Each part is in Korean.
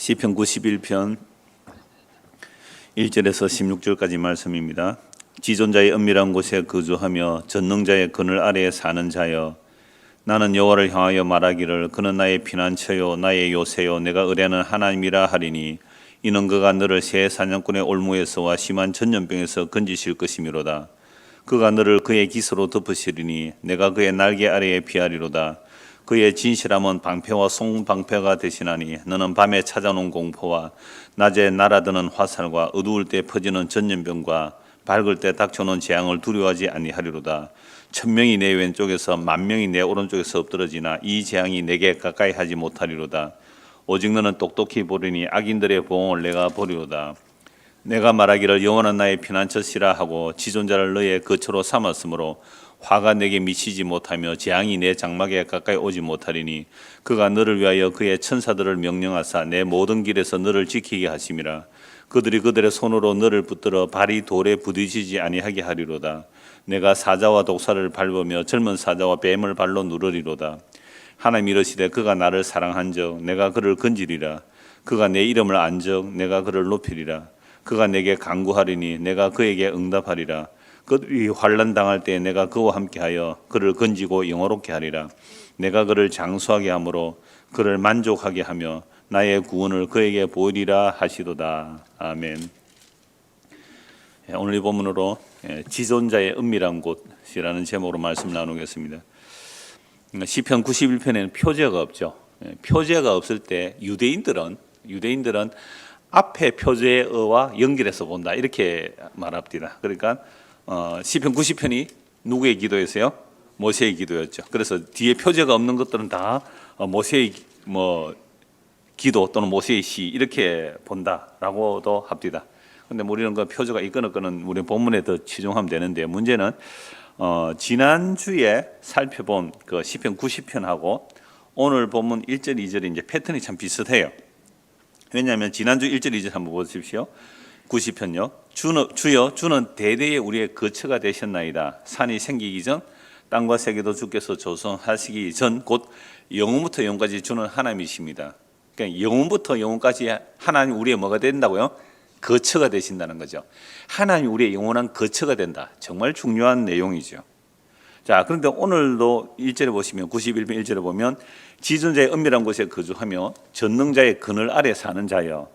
시편 91편 1절에서 16절까지 말씀입니다. 지존자의 은밀한 곳에 거주하며 전능자의 그늘 아래에 사는 자여, 나는 여호와를 향하여 말하기를 그는 나의 피난처요 나의 요새요 내가 의뢰하는 하나님이라 하리니, 이는 그가 너를 새 사냥꾼의 올무에서와 심한 전염병에서 건지실 것이미로다. 그가 너를 그의 깃으로 덮으시리니 내가 그의 날개 아래에 피하리로다. 그의 진실함은 방패와 송방패가 되시나니, 너는 밤에 찾아오는 공포와 낮에 날아드는 화살과 어두울 때 퍼지는 전염병과 밝을 때 닥쳐오는 재앙을 두려워하지 아니하리로다. 1000명이 내 왼쪽에서 10,000명이 내 오른쪽에서 엎드러지나 이 재앙이 내게 가까이 하지 못하리로다. 오직 너는 똑똑히 보리니 악인들의 보응을 내가 보리로다. 내가 말하기를 여호와는 나의 피난처시라 하고 지존자를 너의 거처로 삼았으므로 화가 내게 미치지 못하며 재앙이 내 장막에 가까이 오지 못하리니, 그가 너를 위하여 그의 천사들을 명령하사 내 모든 길에서 너를 지키게 하심이라. 그들이 그들의 손으로 너를 붙들어 발이 돌에 부딪히지 아니하게 하리로다. 내가 사자와 독사를 밟으며 젊은 사자와 뱀을 발로 누르리로다. 하나님 이르시되 그가 나를 사랑한즉 내가 그를 건지리라. 그가 내 이름을 안즉 내가 그를 높이리라. 그가 내게 간구하리니 내가 그에게 응답하리라. 그들이 환난 당할 때 내가 그와 함께하여 그를 건지고 영화롭게 하리라. 내가 그를 장수하게 함으로 그를 만족하게 하며 나의 구원을 그에게 보이리라 하시도다. 아멘. 오늘 이 본문으로 지존자의 은밀한 곳이라는 제목으로 말씀 나누겠습니다. 시편 91편에는 표제가 없죠. 표제가 없을 때 유대인들은 앞에 표제어와 연결해서 본다, 이렇게 말합니다. 그러니까 시편 90편이 누구의 기도였어요? 모세의 기도였죠. 그래서 뒤에 표제가 없는 것들은 다 모세의 기도 또는 모세의 시, 이렇게 본다라고도 합니다. 그런데 우리는 그 표제가 있거나 없거나 우리 본문에 더 치중하면 되는데, 문제는 지난주에 살펴본 그 시편 90편하고 오늘 본문 1절 2절이 이제 패턴이 참 비슷해요. 왜냐하면 지난주 1절 2절 한번 보십시오. 90편요. 주여 주는 대대에 우리의 거처가 되셨나이다. 산이 생기기 전 땅과 세계도 주께서 조성하시기 전 곧 영원부터 영원까지 주는 하나님이십니다. 그러니까 영원부터 영원까지 하나님 우리의 뭐가 된다고요? 거처가 되신다는 거죠. 하나님 우리의 영원한 거처가 된다. 정말 중요한 내용이죠. 자, 그런데 오늘도 1절에 보시면 91편 1절에 보면 지존자의 은밀한 곳에 거주하며 전능자의 그늘 아래 사는 자여.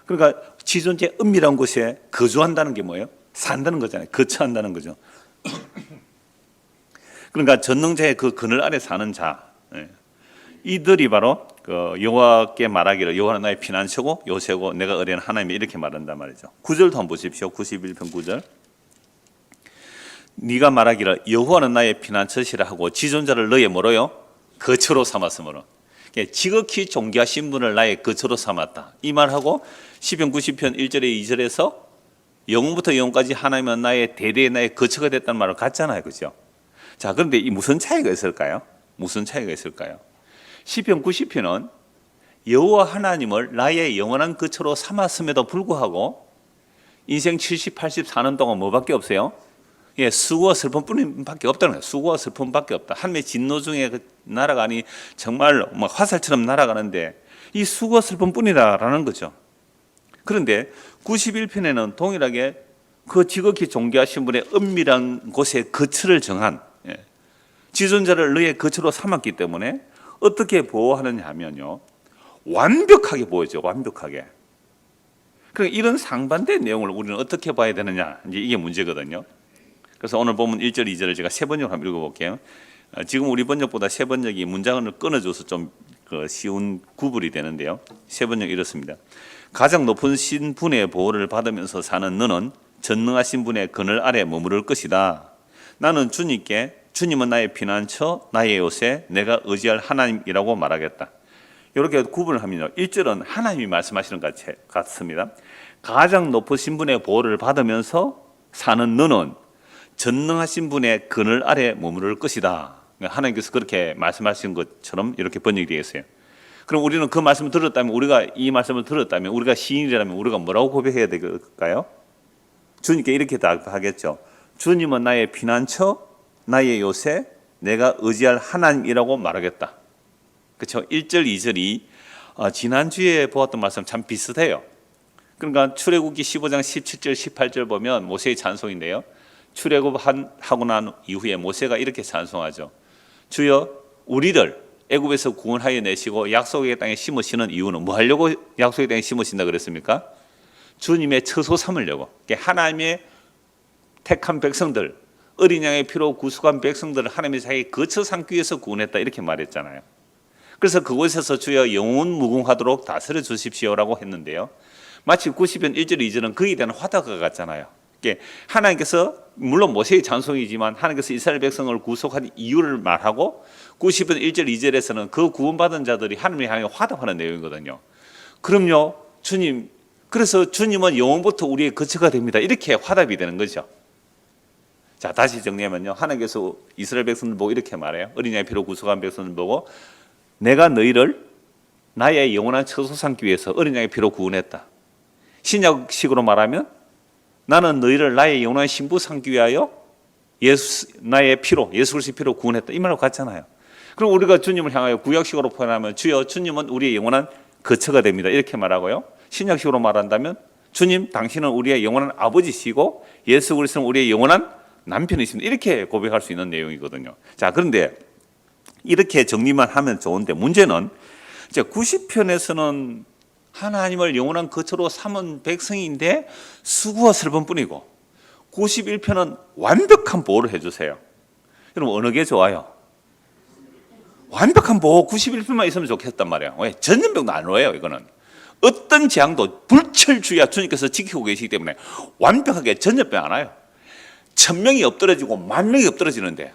그러니까 지존자의 은밀한 곳에 거주한다는 게 뭐예요? 산다는 거잖아요. 거처한다는 거죠. 그러니까 전능자의 그 그늘 아래 사는 자, 이들이 바로 그 여호와께 말하기를 여호와는 나의 피난처고 요새고 내가 의뢰하는 하나님이, 이렇게 말한단 말이죠. 9절도 한번 보십시오. 91편 9절. 네가 말하기를 여호와는 나의 피난처시라 하고 지존자를 너의 뭐로요? 거처로 삼았으므로. 지극히 존귀하신 분을 나의 거처로 삼았다, 이 말하고 시편 90편 1절에 2절에서 영원부터 영원까지 하나님은 나의 대대의 나의 거처가 됐다는 말을 같잖아요, 그렇죠? 자, 그런데 이 무슨 차이가 있을까요? 무슨 차이가 있을까요? 시편 90편은 여호와 하나님을 나의 영원한 거처로 삼았음에도 불구하고 인생 70, 80 사는 동안 뭐밖에 없어요? 수고와 슬픔뿐밖에 없다는 거예요. 수고와 슬픔밖에 없다. 하나님의 진노 중에 그 날아가니 정말 화살처럼 날아가는데 이 수고와 슬픔뿐이다라는 거죠. 그런데 91편에는 동일하게 그 지극히 존귀하신 분의 은밀한 곳에 거처를 정한, 지존자를 너의 거처로 삼았기 때문에 어떻게 보호하느냐 하면요, 완벽하게 보여줘. 완벽하게. 그러니까 이런 상반된 내용을 우리는 어떻게 봐야 되느냐, 이제 이게 문제거든요. 그래서 오늘 보면 1절 2절을 제가 세 번역으로 한번 읽어볼게요. 지금 우리 번역보다 세 번역이 문장을 끊어줘서 좀 쉬운 구분이 되는데요. 세 번역 이렇습니다. 가장 높은 신분의 보호를 받으면서 사는 너는 전능하신 분의 그늘 아래 머무를 것이다. 나는 주님은 나의 피난처, 나의 요새, 내가 의지할 하나님이라고 말하겠다. 이렇게 구분을 하면요, 1절은 하나님이 말씀하시는 것 같습니다. 가장 높으신 분의 보호를 받으면서 사는 너는 전능하신 분의 그늘 아래 머무를 것이다. 하나님께서 그렇게 말씀하신 것처럼 이렇게 번역이 되겠어요. 그럼 우리는 그 말씀을 들었다면, 우리가 이 말씀을 들었다면, 우리가 시인이라면 우리가 뭐라고 고백해야 될까요? 주님께 이렇게 답하겠죠. 주님은 나의 피난처, 나의 요새, 내가 의지할 하나님이라고 말하겠다. 그렇죠? 1절 2절이 지난주에 보았던 말씀 참 비슷해요. 그러니까 출애굽기 15장 17절 18절 보면 모세의 찬송인데요. 출애굽하고 난 이후에 모세가 이렇게 찬송하죠. 주여 우리를 애굽에서 구원하여 내시고 약속의 땅에 심으시는 이유는 뭐 하려고 약속의 땅에 심으신다 그랬습니까? 주님의 처소 삼으려고. 하나님의 택한 백성들, 어린 양의 피로 구속한 백성들을 하나님의 자기 거처 삼기 위해서 구원했다 이렇게 말했잖아요. 그래서 그곳에서 주여 영원 무궁하도록 다스려 주십시오라고 했는데요. 마치 90편 1절 2절은 거기에 대한 화답과 같잖아요. 하나님께서 물론 모세의 찬송이지만 하나님께서 이스라엘 백성을 구속한 이유를 말하고 90편 1절 2절에서는 그 구원받은 자들이 하나님의 향해 화답하는 내용이거든요. 그럼요 주님, 그래서 주님은 영원부터 우리의 거처가 됩니다 이렇게 화답이 되는 거죠. 자, 다시 정리하면요, 하나님께서 이스라엘 백성들 보고 이렇게 말해요. 어린 양의 피로 구속한 백성들 보고 내가 너희를 나의 영원한 처소 삼기 위해서 어린 양의 피로 구원했다. 신약식으로 말하면 나는 너희를 나의 영원한 신부 삼기 위하여 나의 피로, 예수 그리스도의 피로 구원했다. 이 말하고 같잖아요. 그럼 우리가 주님을 향하여 구약식으로 표현하면 주여 주님은 우리의 영원한 거처가 됩니다 이렇게 말하고요. 신약식으로 말한다면 주님 당신은 우리의 영원한 아버지시고 예수 그리스도는 우리의 영원한 남편이십니다 이렇게 고백할 수 있는 내용이거든요. 자, 그런데 이렇게 정리만 하면 좋은데 문제는 이제 90편에서는 하나님을 영원한 거처로 삼은 백성인데 수고와 슬픔 뿐이고 91편은 완벽한 보호를 해주세요. 여러분 어느 게 좋아요? 완벽한 보호 91편만 있으면 좋겠단 말이에요. 왜? 전염병도 안 와요. 이거는 어떤 재앙도 불철주야 주님께서 지키고 계시기 때문에 완벽하게 전염병 안 와요. 1000명이 엎드러지고 10,000명이 엎드러지는데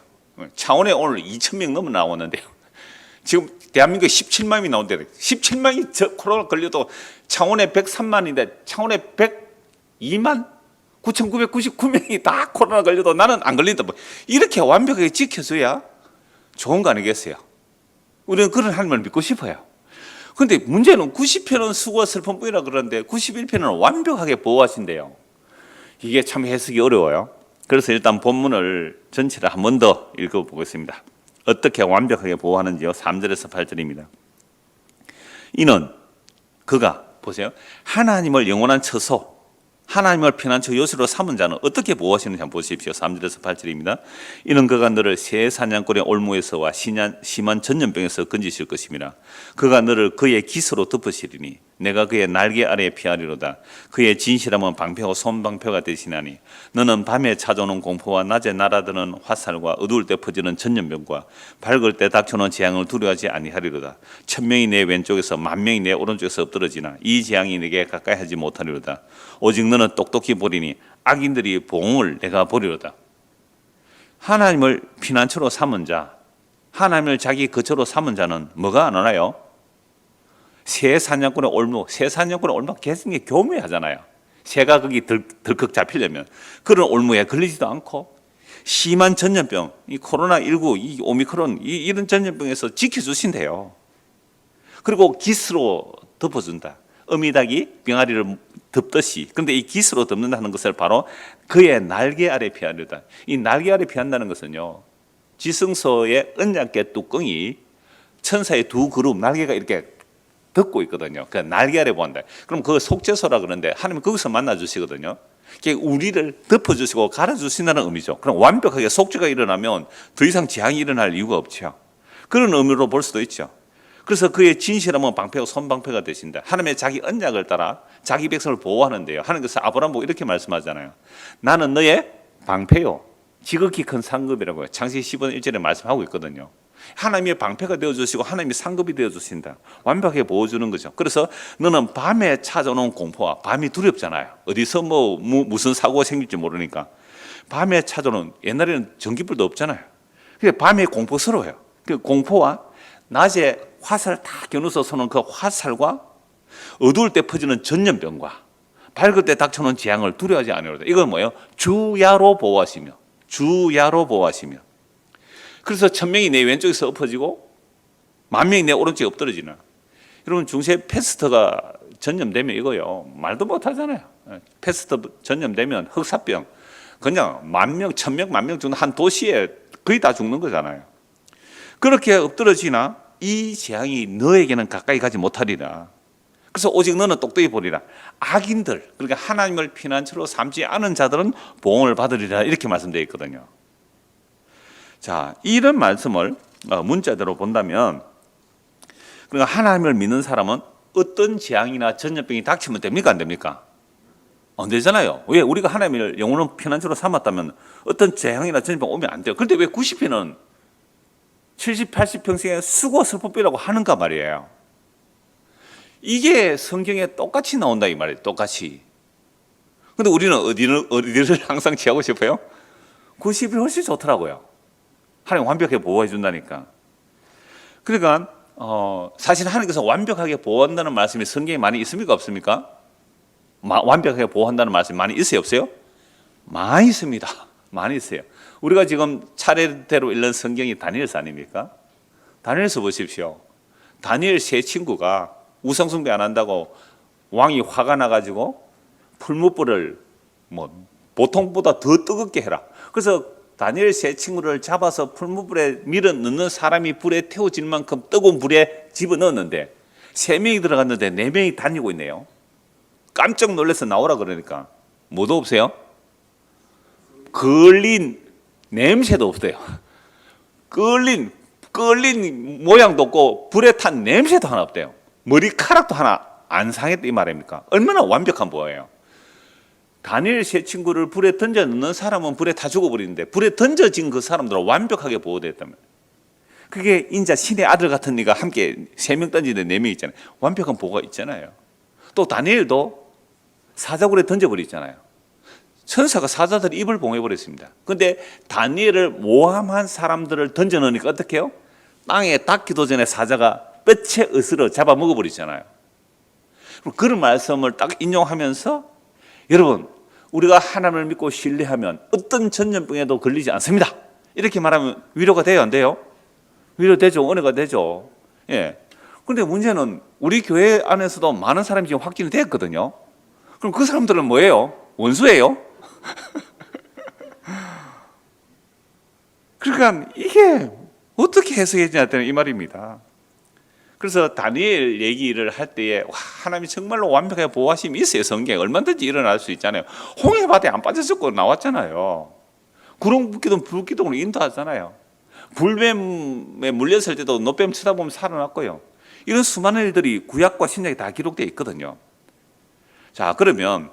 창원에 오늘 2,000명 넘어 나오는데요. 지금 대한민국에 17만이 나오는데 17만이 코로나 걸려도 창원에 103만인데 창원에 102만 9,999명이 다 코로나 걸려도 나는 안 걸린다. 뭐 이렇게 완벽하게 지켜줘야 좋은 거 아니겠어요? 우리는 그런 하나님을 믿고 싶어요. 그런데 문제는 90편은 수고와 슬픔뿐이라 그러는데 91편은 완벽하게 보호하신대요. 이게 참 해석이 어려워요. 그래서 일단 본문을 전체를 한 번 더 읽어보겠습니다. 어떻게 완벽하게 보호하는지요. 3절에서 8절입니다. 이는 그가 보세요. 하나님을 영원한 처소, 하나님을 피난처 요새로 삼은 자는 어떻게 보호하시는지 한번 보십시오. 3절에서 8절입니다. 이는 그가 너를 새 사냥꾼의 올무에서와 심한 전염병에서 건지실 것입니다. 그가 너를 그의 깃으로 덮으시리니 내가 그의 날개 아래에 피하리로다. 그의 진실함은 방패와 손방패가 되시나니 너는 밤에 찾아오는 공포와 낮에 날아드는 화살과 어두울 때 퍼지는 전염병과 밝을 때 닥쳐오는 재앙을 두려워하지 아니하리로다. 1000명이 내 왼쪽에서 10,000명이 내 오른쪽에서 엎드러지나 이 재앙이 내게 가까이 하지 못하리로다. 오직 너는 똑똑히 보리니 악인들이 봉을 내가 보리로다. 하나님을 피난처로 삼은 자, 하나님을 자기 거처로 삼은 자는 뭐가 안 하나요? 새 사냥꾼의 올무, 새 사냥꾼의 올무가 굉장히 교묘하잖아요. 새가 거기 덜컥 잡히려면 그런 올무에 걸리지도 않고 심한 전염병, 이 코로나19, 이 오미크론 이런 전염병에서 지켜주신대요. 그리고 깃으로 덮어준다. 어미닭이 병아리를 덮듯이. 그런데 이 깃으로 덮는다는 것을 바로 그의 날개 아래 피하려다. 이 날개 아래 피한다는 것은요, 지성소의 언약궤 뚜껑이 천사의 두 그룹 날개가 이렇게 덮고 있거든요. 그 날개 아래 보한다. 그럼 그 속죄소라 그러는데 하나님 거기서 만나 주시거든요. 우리를 덮어주시고 갈아주신다는 의미죠. 그럼 완벽하게 속죄가 일어나면 더 이상 재앙이 일어날 이유가 없죠. 그런 의미로 볼 수도 있죠. 그래서 그의 진실함은 방패와 손방패가 되신다. 하나님의 자기 언약을 따라 자기 백성을 보호하는데요. 하나님께서 아브라함 보고 이렇게 말씀하잖아요. 나는 너의 방패요, 지극히 큰 상급이라고요. 창세기 15장 1절에 말씀하고 있거든요. 하나님의 방패가 되어주시고 하나님의 상급이 되어주신다. 완벽하게 보호주는 거죠. 그래서 너는 밤에 찾아오는 공포와, 밤이 두렵잖아요. 어디서 무슨 사고가 생길지 모르니까. 밤에 찾아오는, 옛날에는 전기불도 없잖아요. 그래서 밤에 공포스러워요. 그 공포와 낮에 화살 딱 겨누서 쏘는 그 화살과 어두울 때 퍼지는 전염병과 밝을 때 닥쳐오는 재앙을 두려워하지 않으려다. 이건 뭐예요? 주야로 보호하시며, 주야로 보호하시며. 그래서 1000명이 내 왼쪽에서 엎어지고 10,000명이 내 오른쪽에 엎드러지나. 여러분 중세 패스트가 전염되면 이거요, 말도 못하잖아요. 패스트 전염되면 흑사병, 그냥 10,000명, 1,000명, 10,000명 죽는 한 도시에 거의 다 죽는 거잖아요. 그렇게 엎드러지나 이 재앙이 너에게는 가까이 가지 못하리라. 그래서 오직 너는 똑똑히 보리라. 악인들, 그러니까 하나님을 피난처로 삼지 않은 자들은 보응을 받으리라, 이렇게 말씀되어 있거든요. 자, 이런 말씀을 문자대로 본다면, 그러니까 하나님을 믿는 사람은 어떤 재앙이나 전염병이 닥치면 됩니까, 안 됩니까? 안 되잖아요. 왜? 우리가 하나님을 영원한 피난처로 삼았다면 어떤 재앙이나 전염병 오면 안 돼요. 그런데 왜 90회는 70, 80평생에 수고 슬픔이라고 하는가 말이에요. 이게 성경에 똑같이 나온다 이 말이에요. 똑같이. 근데 우리는 어디를 항상 취하고 싶어요? 90이 훨씬 좋더라고요. 하나님 완벽하게 보호해 준다니까. 그러니까 사실 하나님께서 완벽하게 보호한다는 말씀이 성경에 많이 있습니까, 없습니까? 완벽하게 보호한다는 말씀이 많이 있어요, 없어요? 많이 있습니다. 많이 있어요. 우리가 지금 차례대로 읽는 성경이 다니엘서 아닙니까? 다니엘서 보십시오. 다니엘 세 친구가 우상숭배 안 한다고 왕이 화가 나가지고 풀무불을 보통보다 더 뜨겁게 해라. 그래서 다니엘 세 친구를 잡아서 풀무불에 밀어 넣는 사람이 불에 태워질 만큼 뜨거운 불에 집어넣었는데 3명이 들어갔는데 4명이 다니고 있네요. 깜짝 놀라서 나오라 그러니까 뭐도 없어요? 걸린 냄새도 없어요. 걸린 모양도 없고 불에 탄 냄새도 하나 없대요. 머리카락도 하나 안 상했다 이 말입니까? 얼마나 완벽한 보호예요. 다니엘 세 친구를 불에 던져 넣는 사람은 불에 다 죽어버리는데 불에 던져진 그 사람들은 완벽하게 보호됐다면, 그게 인자 신의 아들 같은 네가 함께 3명 던지는데 4명 있잖아요. 완벽한 보호가 있잖아요. 또 다니엘도 사자굴에 던져버렸잖아요. 천사가 사자들이 입을 봉해버렸습니다. 그런데 다니엘을 모함한 사람들을 던져 넣으니까 어떻게 해요? 땅에 닿기도 전에 사자가 뼈째 으스러 잡아먹어버리잖아요. 그런 말씀을 딱 인용하면서, 여러분 우리가 하나님을 믿고 신뢰하면 어떤 전염병에도 걸리지 않습니다, 이렇게 말하면 위로가 돼요, 안 돼요? 위로되죠. 은혜가 되죠. 예. 그런데 문제는 우리 교회 안에서도 많은 사람이 지금 확진이 됐거든요. 그럼 그 사람들은 뭐예요? 원수예요? 그러니까 이게 어떻게 해석해야 되냐 이 말입니다. 그래서 다니엘 얘기를 할 때에 하나님이 정말로 완벽하게 보호하심이 있어요. 성경에 얼마든지 일어날 수 있잖아요. 홍해바다에 안 빠졌었고 나왔잖아요. 구름 기둥 불기둥으로 인도하잖아요. 불뱀에 물렸을 때도 노뱀 쳐다보면 살아났고요. 이런 수많은 일들이 구약과 신약에 다 기록되어 있거든요. 자, 그러면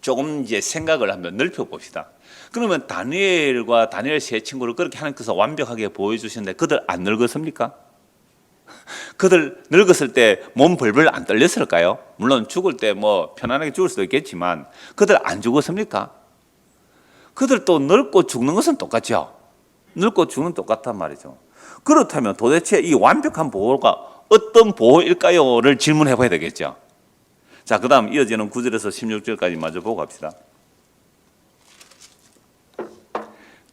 조금 이제 생각을 한번 넓혀 봅시다. 그러면 다니엘과 다니엘 세 친구를 그렇게 하나님께서 완벽하게 보호해 주시는데 그들 안 늙었습니까? 그들 늙었을 때 몸 벌벌 안 떨렸을까요? 물론 죽을 때 편안하게 죽을 수도 있겠지만 그들 안 죽었습니까? 그들 또 늙고 죽는 것은 똑같죠. 늙고 죽는 똑같단 말이죠. 그렇다면 도대체 이 완벽한 보호가 어떤 보호일까요?를 질문해 봐야 되겠죠. 자, 그 다음 이어지는 9절에서 16절까지 마저 보고 갑시다.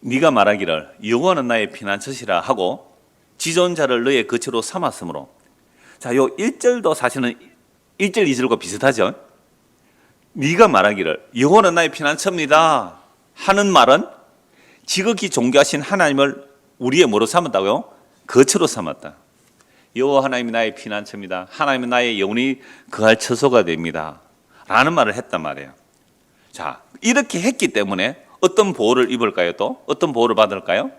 네가 말하기를 여호와는 나의 피난처시라 하고 지존자를 너의 거처로 삼았으므로. 자, 요 1절도 사실은 1절 2절과 비슷하죠. 네가 말하기를 여호와는 나의 피난처입니다 하는 말은 지극히 존귀하신 하나님을 우리의 뭐로 삼았다고요? 거처로 삼았다. 여호와 하나님이 나의 피난처입니다. 하나님은 나의 영혼이 거할 처소가 됩니다 라는 말을 했단 말이에요. 자, 이렇게 했기 때문에 어떤 보호를 입을까요? 또 어떤 보호를 받을까요?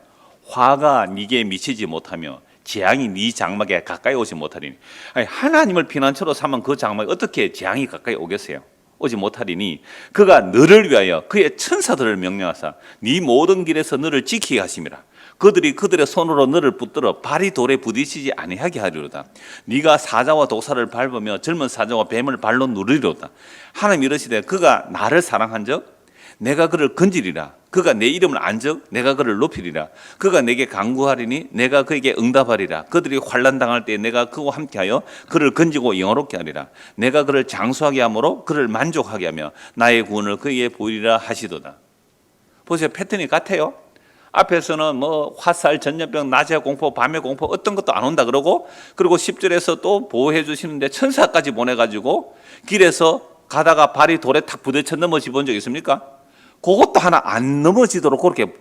화가 네게 미치지 못하며 재앙이 네 장막에 가까이 오지 못하리니. 아니, 하나님을 피난처로 삼은 그 장막에 어떻게 재앙이 가까이 오겠어요? 오지 못하리니 그가 너를 위하여 그의 천사들을 명령하사 네 모든 길에서 너를 지키게 하심이라. 그들이 그들의 손으로 너를 붙들어 발이 돌에 부딪히지 아니하게 하리로다. 네가 사자와 독사를 밟으며 젊은 사자와 뱀을 발로 누르리로다. 하나님 이르시되 그가 나를 사랑한즉 내가 그를 건지리라. 그가 내 이름을 안즉 내가 그를 높이리라. 그가 내게 간구하리니 내가 그에게 응답하리라. 그들이 환난 당할 때 내가 그와 함께하여 그를 건지고 영화롭게 하리라. 내가 그를 장수하게 함으로 그를 만족하게 하며 나의 구원을 그에게 보이리라 하시도다. 보세요, 패턴이 같아요. 앞에서는 화살, 전염병, 낮의 공포, 밤의 공포 어떤 것도 안 온다 그러고, 그리고 10절에서 또 보호해 주시는데 천사까지 보내가지고 길에서 가다가 발이 돌에 탁 부딪혀 넘어지 본 적 있습니까? 그것도 하나 안 넘어지도록 그렇게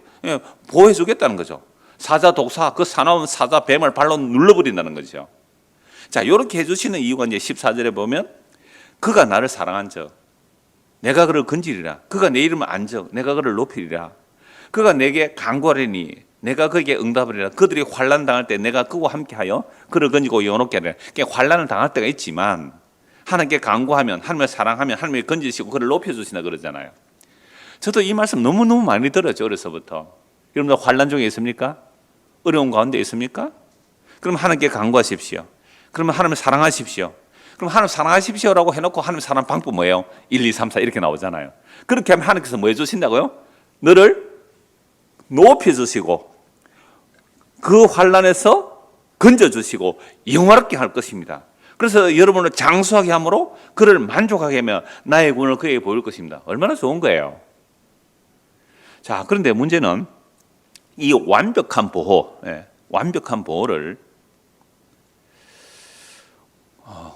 보호해 주겠다는 거죠. 사자 독사, 그 사나운 사자 뱀을 발로 눌러버린다는 거죠. 자, 이렇게 해주시는 이유가 이제 14절에 보면 그가 나를 사랑한 적 내가 그를 건지리라. 그가 내 이름을 안 적 내가 그를 높이리라. 그가 내게 간구하리니 내가 그에게 응답하리라. 그들이 환난 당할 때 내가 그와 함께하여 그를 건지고 영원롭게 하리라. 그러니까 환난을 당할 때가 있지만 하나님께 간구하면, 하나님을 사랑하면 하나님이 건지시고 그를 높여주신다 그러잖아요. 저도 이 말씀 너무너무 많이 들었죠, 어려서부터. 여러분들 환난 중에 있습니까? 어려운 가운데 있습니까? 그럼 하나님께 간구하십시오. 그러면 하나님을 사랑하십시오. 그럼 하나님 사랑하십시오라고 해놓고 하나님 사랑 방법 뭐예요? 1, 2, 3, 4 이렇게 나오잖아요. 그렇게 하면 하나님께서 뭐 해주신다고요? 너를 높여주시고 그 환난에서 건져주시고 영화롭게 할 것입니다. 그래서 여러분을 장수하게 함으로 그를 만족하게 하며 나의 구원을 그에게 보일 것입니다. 얼마나 좋은 거예요. 자, 그런데 문제는 이 완벽한 보호, 완벽한 보호를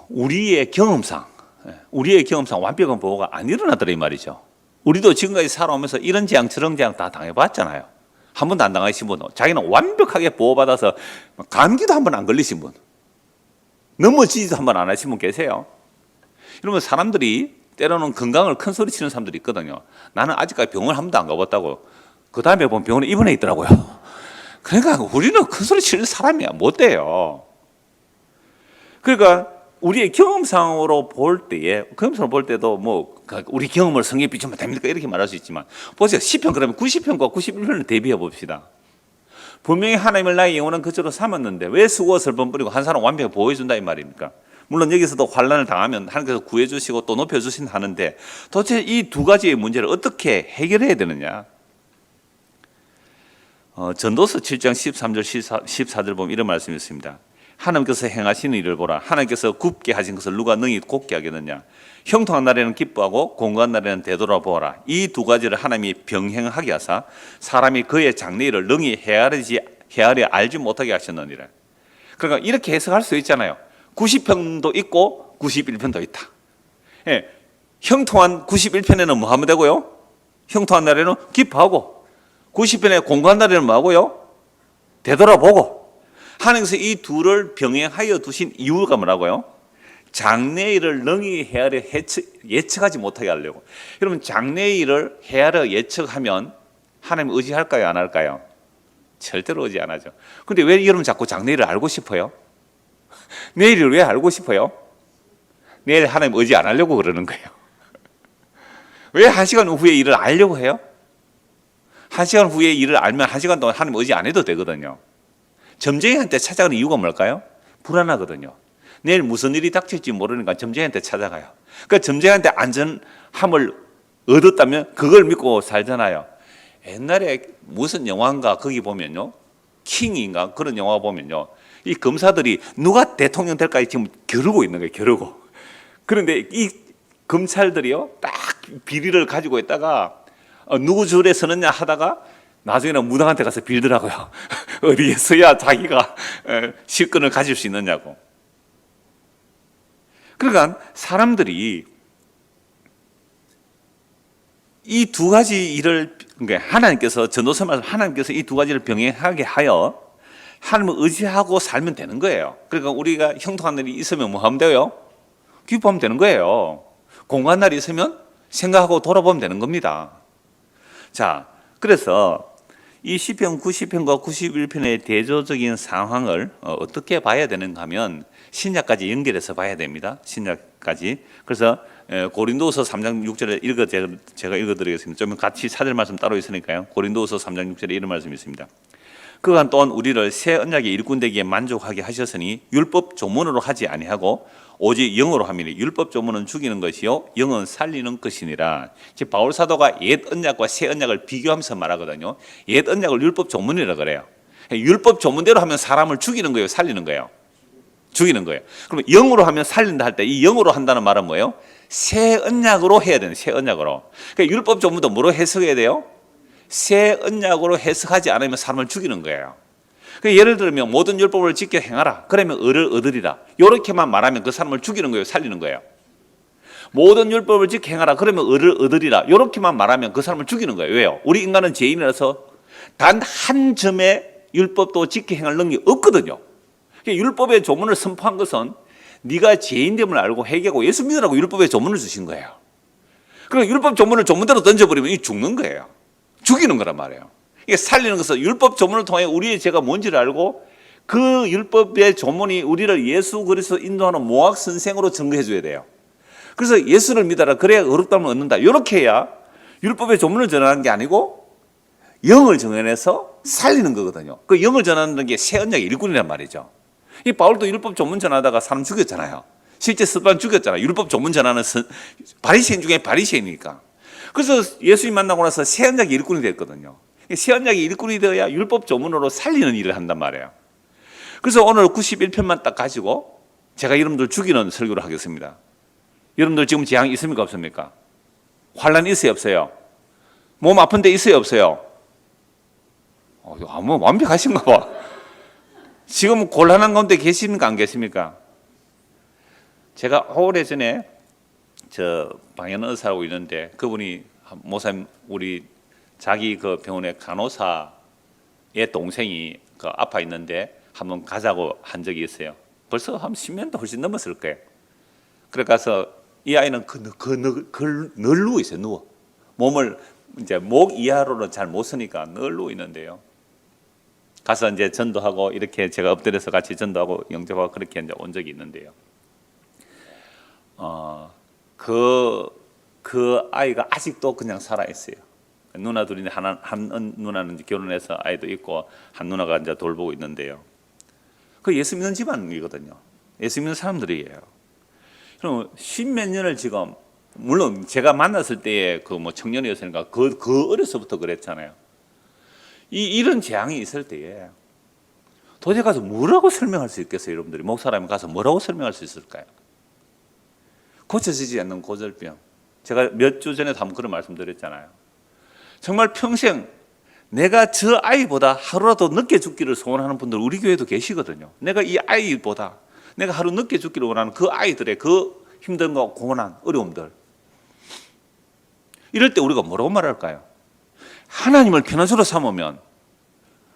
우리의 경험상 완벽한 보호가 안 일어나더라 이 말이죠. 우리도 지금까지 살아오면서 이런 재앙 저런 재앙 다 당해봤잖아요. 한 번도 안 당하신 분, 자기는 완벽하게 보호받아서 감기도 한 번 안 걸리신 분, 넘어지지도 한 번 안 하신 분 계세요. 이러면 사람들이 때로는 건강을 큰 소리 치는 사람들이 있거든요. 나는 아직까지 병원 한 번도 안 가봤다고. 그 다음에 보면 병원에 입원해 있더라고요. 그러니까 우리는 큰 소리 치는 사람이야 못 돼요. 그러니까 우리의 경험상으로 볼 때도 뭐 우리 경험을 성경에 비추면 됩니까? 이렇게 말할 수 있지만 보세요. 시편 그러면 90편과 91편을 대비해 봅시다. 분명히 하나님을 나의 영원한 거처로 삼았는데 왜 수고와 슬픔 뿌리고 한 사람 완벽히 보호해 준다 이 말입니까? 물론 여기서도 환난을 당하면 하나님께서 구해 주시고 또 높여 주신 하는데 도대체 이 두 가지의 문제를 어떻게 해결해야 되느냐? 전도서 7장 13절 14절 보면 이런 말씀이 있습니다. 하나님께서 행하시는 일을 보라. 하나님께서 굽게 하신 것을 누가 능히 곱게 하겠느냐. 형통한 날에는 기뻐하고 공고한 날에는 되돌아보아라. 이 두 가지를 하나님이 병행하게 하사 사람이 그의 장래일을 능히 헤아려 알지 못하게 하셨느니라. 그러니까 이렇게 해석할 수 있잖아요. 90편도 있고 91편도 있다. 예, 형통한 91편에는 뭐 하면 되고요? 형통한 날에는 기뻐하고 90편에 공고한 날에는 뭐 하고요? 되돌아보고. 하나님께서 이 둘을 병행하여 두신 이유가 뭐라고요? 장래일을 능히 헤아려 예측하지 못하게 하려고. 여러분 장래일을 헤아려 예측하면 하나님 의지할까요? 안 할까요? 절대로 의지 안 하죠. 그런데 왜 여러분 자꾸 장래일을 알고 싶어요? 내일을 왜 알고 싶어요? 내일 하나님 의지 안 하려고 그러는 거예요. 왜 1시간 후에 일을 알려고 해요? 1시간 후에 일을 알면 1시간 동안 하나님 의지 안 해도 되거든요. 점쟁이한테 찾아가는 이유가 뭘까요? 불안하거든요. 내일 무슨 일이 닥칠지 모르니까 점쟁이한테 찾아가요. 그러니까 점쟁이한테 안전함을 얻었다면 그걸 믿고 살잖아요. 옛날에 무슨 영화인가 거기 보면요, 킹인가 그런 영화 보면요, 이 검사들이 누가 대통령 될까 지금 겨루고 있는 거예요. 겨루고. 그런데 이 검찰들이요 딱 비리를 가지고 있다가 누구 줄에 서느냐 하다가 나중에는 무당한테 가서 빌더라고요. 어디에 서야 자기가 실권을 가질 수 있느냐고. 그러니까 사람들이 이 두 가지 일을, 그러니까 하나님께서 전도서 말씀 하나님께서 이 두 가지를 병행하게 하여 하나님을 의지하고 살면 되는 거예요. 그러니까 우리가 형통한 날이 있으면 뭐 하면 돼요? 기뻐하면 되는 거예요. 공고한 날이 있으면 생각하고 돌아보면 되는 겁니다. 자, 그래서 이 시편 90편과 91편의 대조적인 상황을 어떻게 봐야 되는가 하면 신약까지 연결해서 봐야 됩니다. 신약까지. 그래서 고린도후서 3장 6절에 제가 읽어드리겠습니다. 좀 같이 찾을 말씀 따로 있으니까요. 고린도후서 3장 6절에 이런 말씀이 있습니다. 그간 또한 우리를 새 언약의 일꾼 되기에 만족하게 하셨으니 율법 조문으로 하지 아니하고 오직 영으로 함이니 율법 조문은 죽이는 것이요 영은 살리는 것이니라. 즉 바울 사도가 옛 언약과 새 언약을 비교하면서 말하거든요. 옛 언약을 율법 조문이라 그래요. 율법 조문대로 하면 사람을 죽이는 거예요, 살리는 거예요? 죽이는 거예요. 그러면 영으로 하면 살린다 할 때 이 영으로 한다는 말은 뭐예요? 새 언약으로 해야 되는, 새 언약으로. 그러니까 율법 조문도 뭐로 해석해야 돼요? 새 언약으로 해석하지 않으면 사람을 죽이는 거예요. 그러니까 예를 들면 모든 율법을 지켜 행하라. 그러면 을을 얻으리라. 이렇게만 말하면 그 사람을 죽이는 거예요, 살리는 거예요? 모든 율법을 지켜 행하라. 그러면 을을 얻으리라. 이렇게만 말하면 그 사람을 죽이는 거예요. 왜요? 우리 인간은 죄인이라서 단 한 점의 율법도 지켜 행할 능력이 없거든요. 율법의 조문을 선포한 것은 네가 죄인됨을 알고 회개하고 예수 믿으라고 율법의 조문을 주신 거예요. 그럼 율법 조문을 조문대로 던져버리면 이 죽는 거예요. 죽이는 거란 말이에요. 이게 살리는 것은 율법 조문을 통해 우리의 죄가 뭔지를 알고 그 율법의 조문이 우리를 예수 그리스도 인도하는 모학 선생으로 증거해 줘야 돼요. 그래서 예수를 믿어라. 그래야 의롭다함을 얻는다. 이렇게 해야 율법의 조문을 전하는 게 아니고 영을 정해내서 살리는 거거든요. 그 영을 전하는 게 새 언약의 일꾼이란 말이죠. 이 바울도 율법 조문 전하다가 사람 죽였잖아요. 실제 스데반 죽였잖아요. 율법 조문 전하는 바리새인 중에 바리새인이니까. 그래서 예수님 만나고 나서 새 언약의 일꾼이 됐거든요. 새 언약의 일꾼이 되어야 율법 조문으로 살리는 일을 한단 말이에요. 그래서 오늘 91편만 딱 가지고 제가 여러분들 죽이는 설교를 하겠습니다. 여러분들 지금 재앙이 있습니까 없습니까? 환란이 있어요 없어요? 몸 아픈 데 있어요 없어요? 뭐 완벽하신가 봐. 지금 곤란한 가운데 계십니까 안 계십니까? 제가 오래전에 저 방현 의사라고 있는데 그분이 모사님 우리 자기 그 병원의 간호사의 동생이 그 아파 있는데 한번 가자고 한 적이 있어요. 벌써 한 10년도 훨씬 넘었을 거예요. 그래 가서 이 아이는 늘 누워 있어요. 누워. 몸을 이제 목 이하로는 잘 못 쓰니까 늘 누워 있는데요. 가서 이제 전도하고 이렇게 제가 엎드려서 같이 전도하고 영접하고 그렇게 이제 온 적이 있는데요. 그 아이가 아직도 그냥 살아 있어요. 누나 둘인데 한 누나는 결혼해서 아이도 있고 한 누나가 이제 돌보고 있는데요. 그 예수 믿는 집안이거든요. 예수 믿는 사람들이에요. 그럼 10몇 년을 지금 물론 제가 만났을 때에 그 뭐 청년이었으니까 그 어려서부터 그랬잖아요. 이런 재앙이 있을 때에 도대체 가서 뭐라고 설명할 수 있겠어요, 여러분들이? 목사라면 가서 뭐라고 설명할 수 있을까요? 고쳐지지 않는 고절병. 제가 몇 주 전에도 한번 그런 말씀드렸잖아요. 정말 평생 내가 저 아이보다 하루라도 늦게 죽기를 소원하는 분들 우리 교회도 계시거든요. 내가 이 아이보다 내가 하루 늦게 죽기를 원하는 그 아이들의 그 힘든 거, 고난, 어려움들. 이럴 때 우리가 뭐라고 말할까요? 하나님을 편안수로 삼으면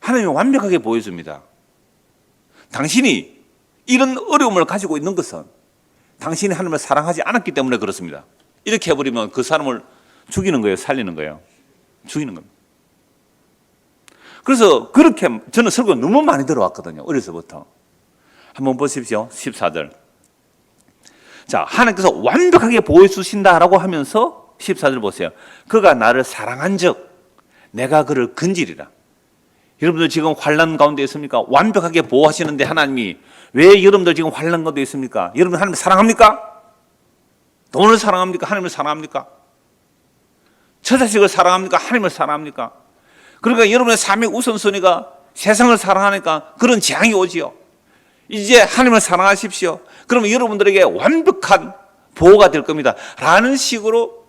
하나님이 완벽하게 보여줍니다. 당신이 이런 어려움을 가지고 있는 것은 당신이 하나님을 사랑하지 않았기 때문에 그렇습니다. 이렇게 해버리면 그 사람을 죽이는 거예요, 살리는 거예요. 죽이는 겁니다. 그래서 그렇게 저는 설교 너무 많이 들어왔거든요. 어려서부터. 한번 보십시오. 14절. 자, 하나님께서 완벽하게 보여주신다라고 하면서 14절 보세요. 그가 나를 사랑한 적 내가 그를 건지리라. 여러분들 지금 환난 가운데 있습니까? 완벽하게 보호하시는데 하나님이 왜 여러분들 지금 환난 가운데 있습니까? 여러분 하나님 사랑합니까? 돈을 사랑합니까? 하나님을 사랑합니까? 처자식을 사랑합니까? 하나님을 사랑합니까? 그러니까 여러분의 삶의 우선순위가 세상을 사랑하니까 그런 재앙이 오지요. 이제 하나님을 사랑하십시오. 그러면 여러분들에게 완벽한 보호가 될 겁니다. 라는 식으로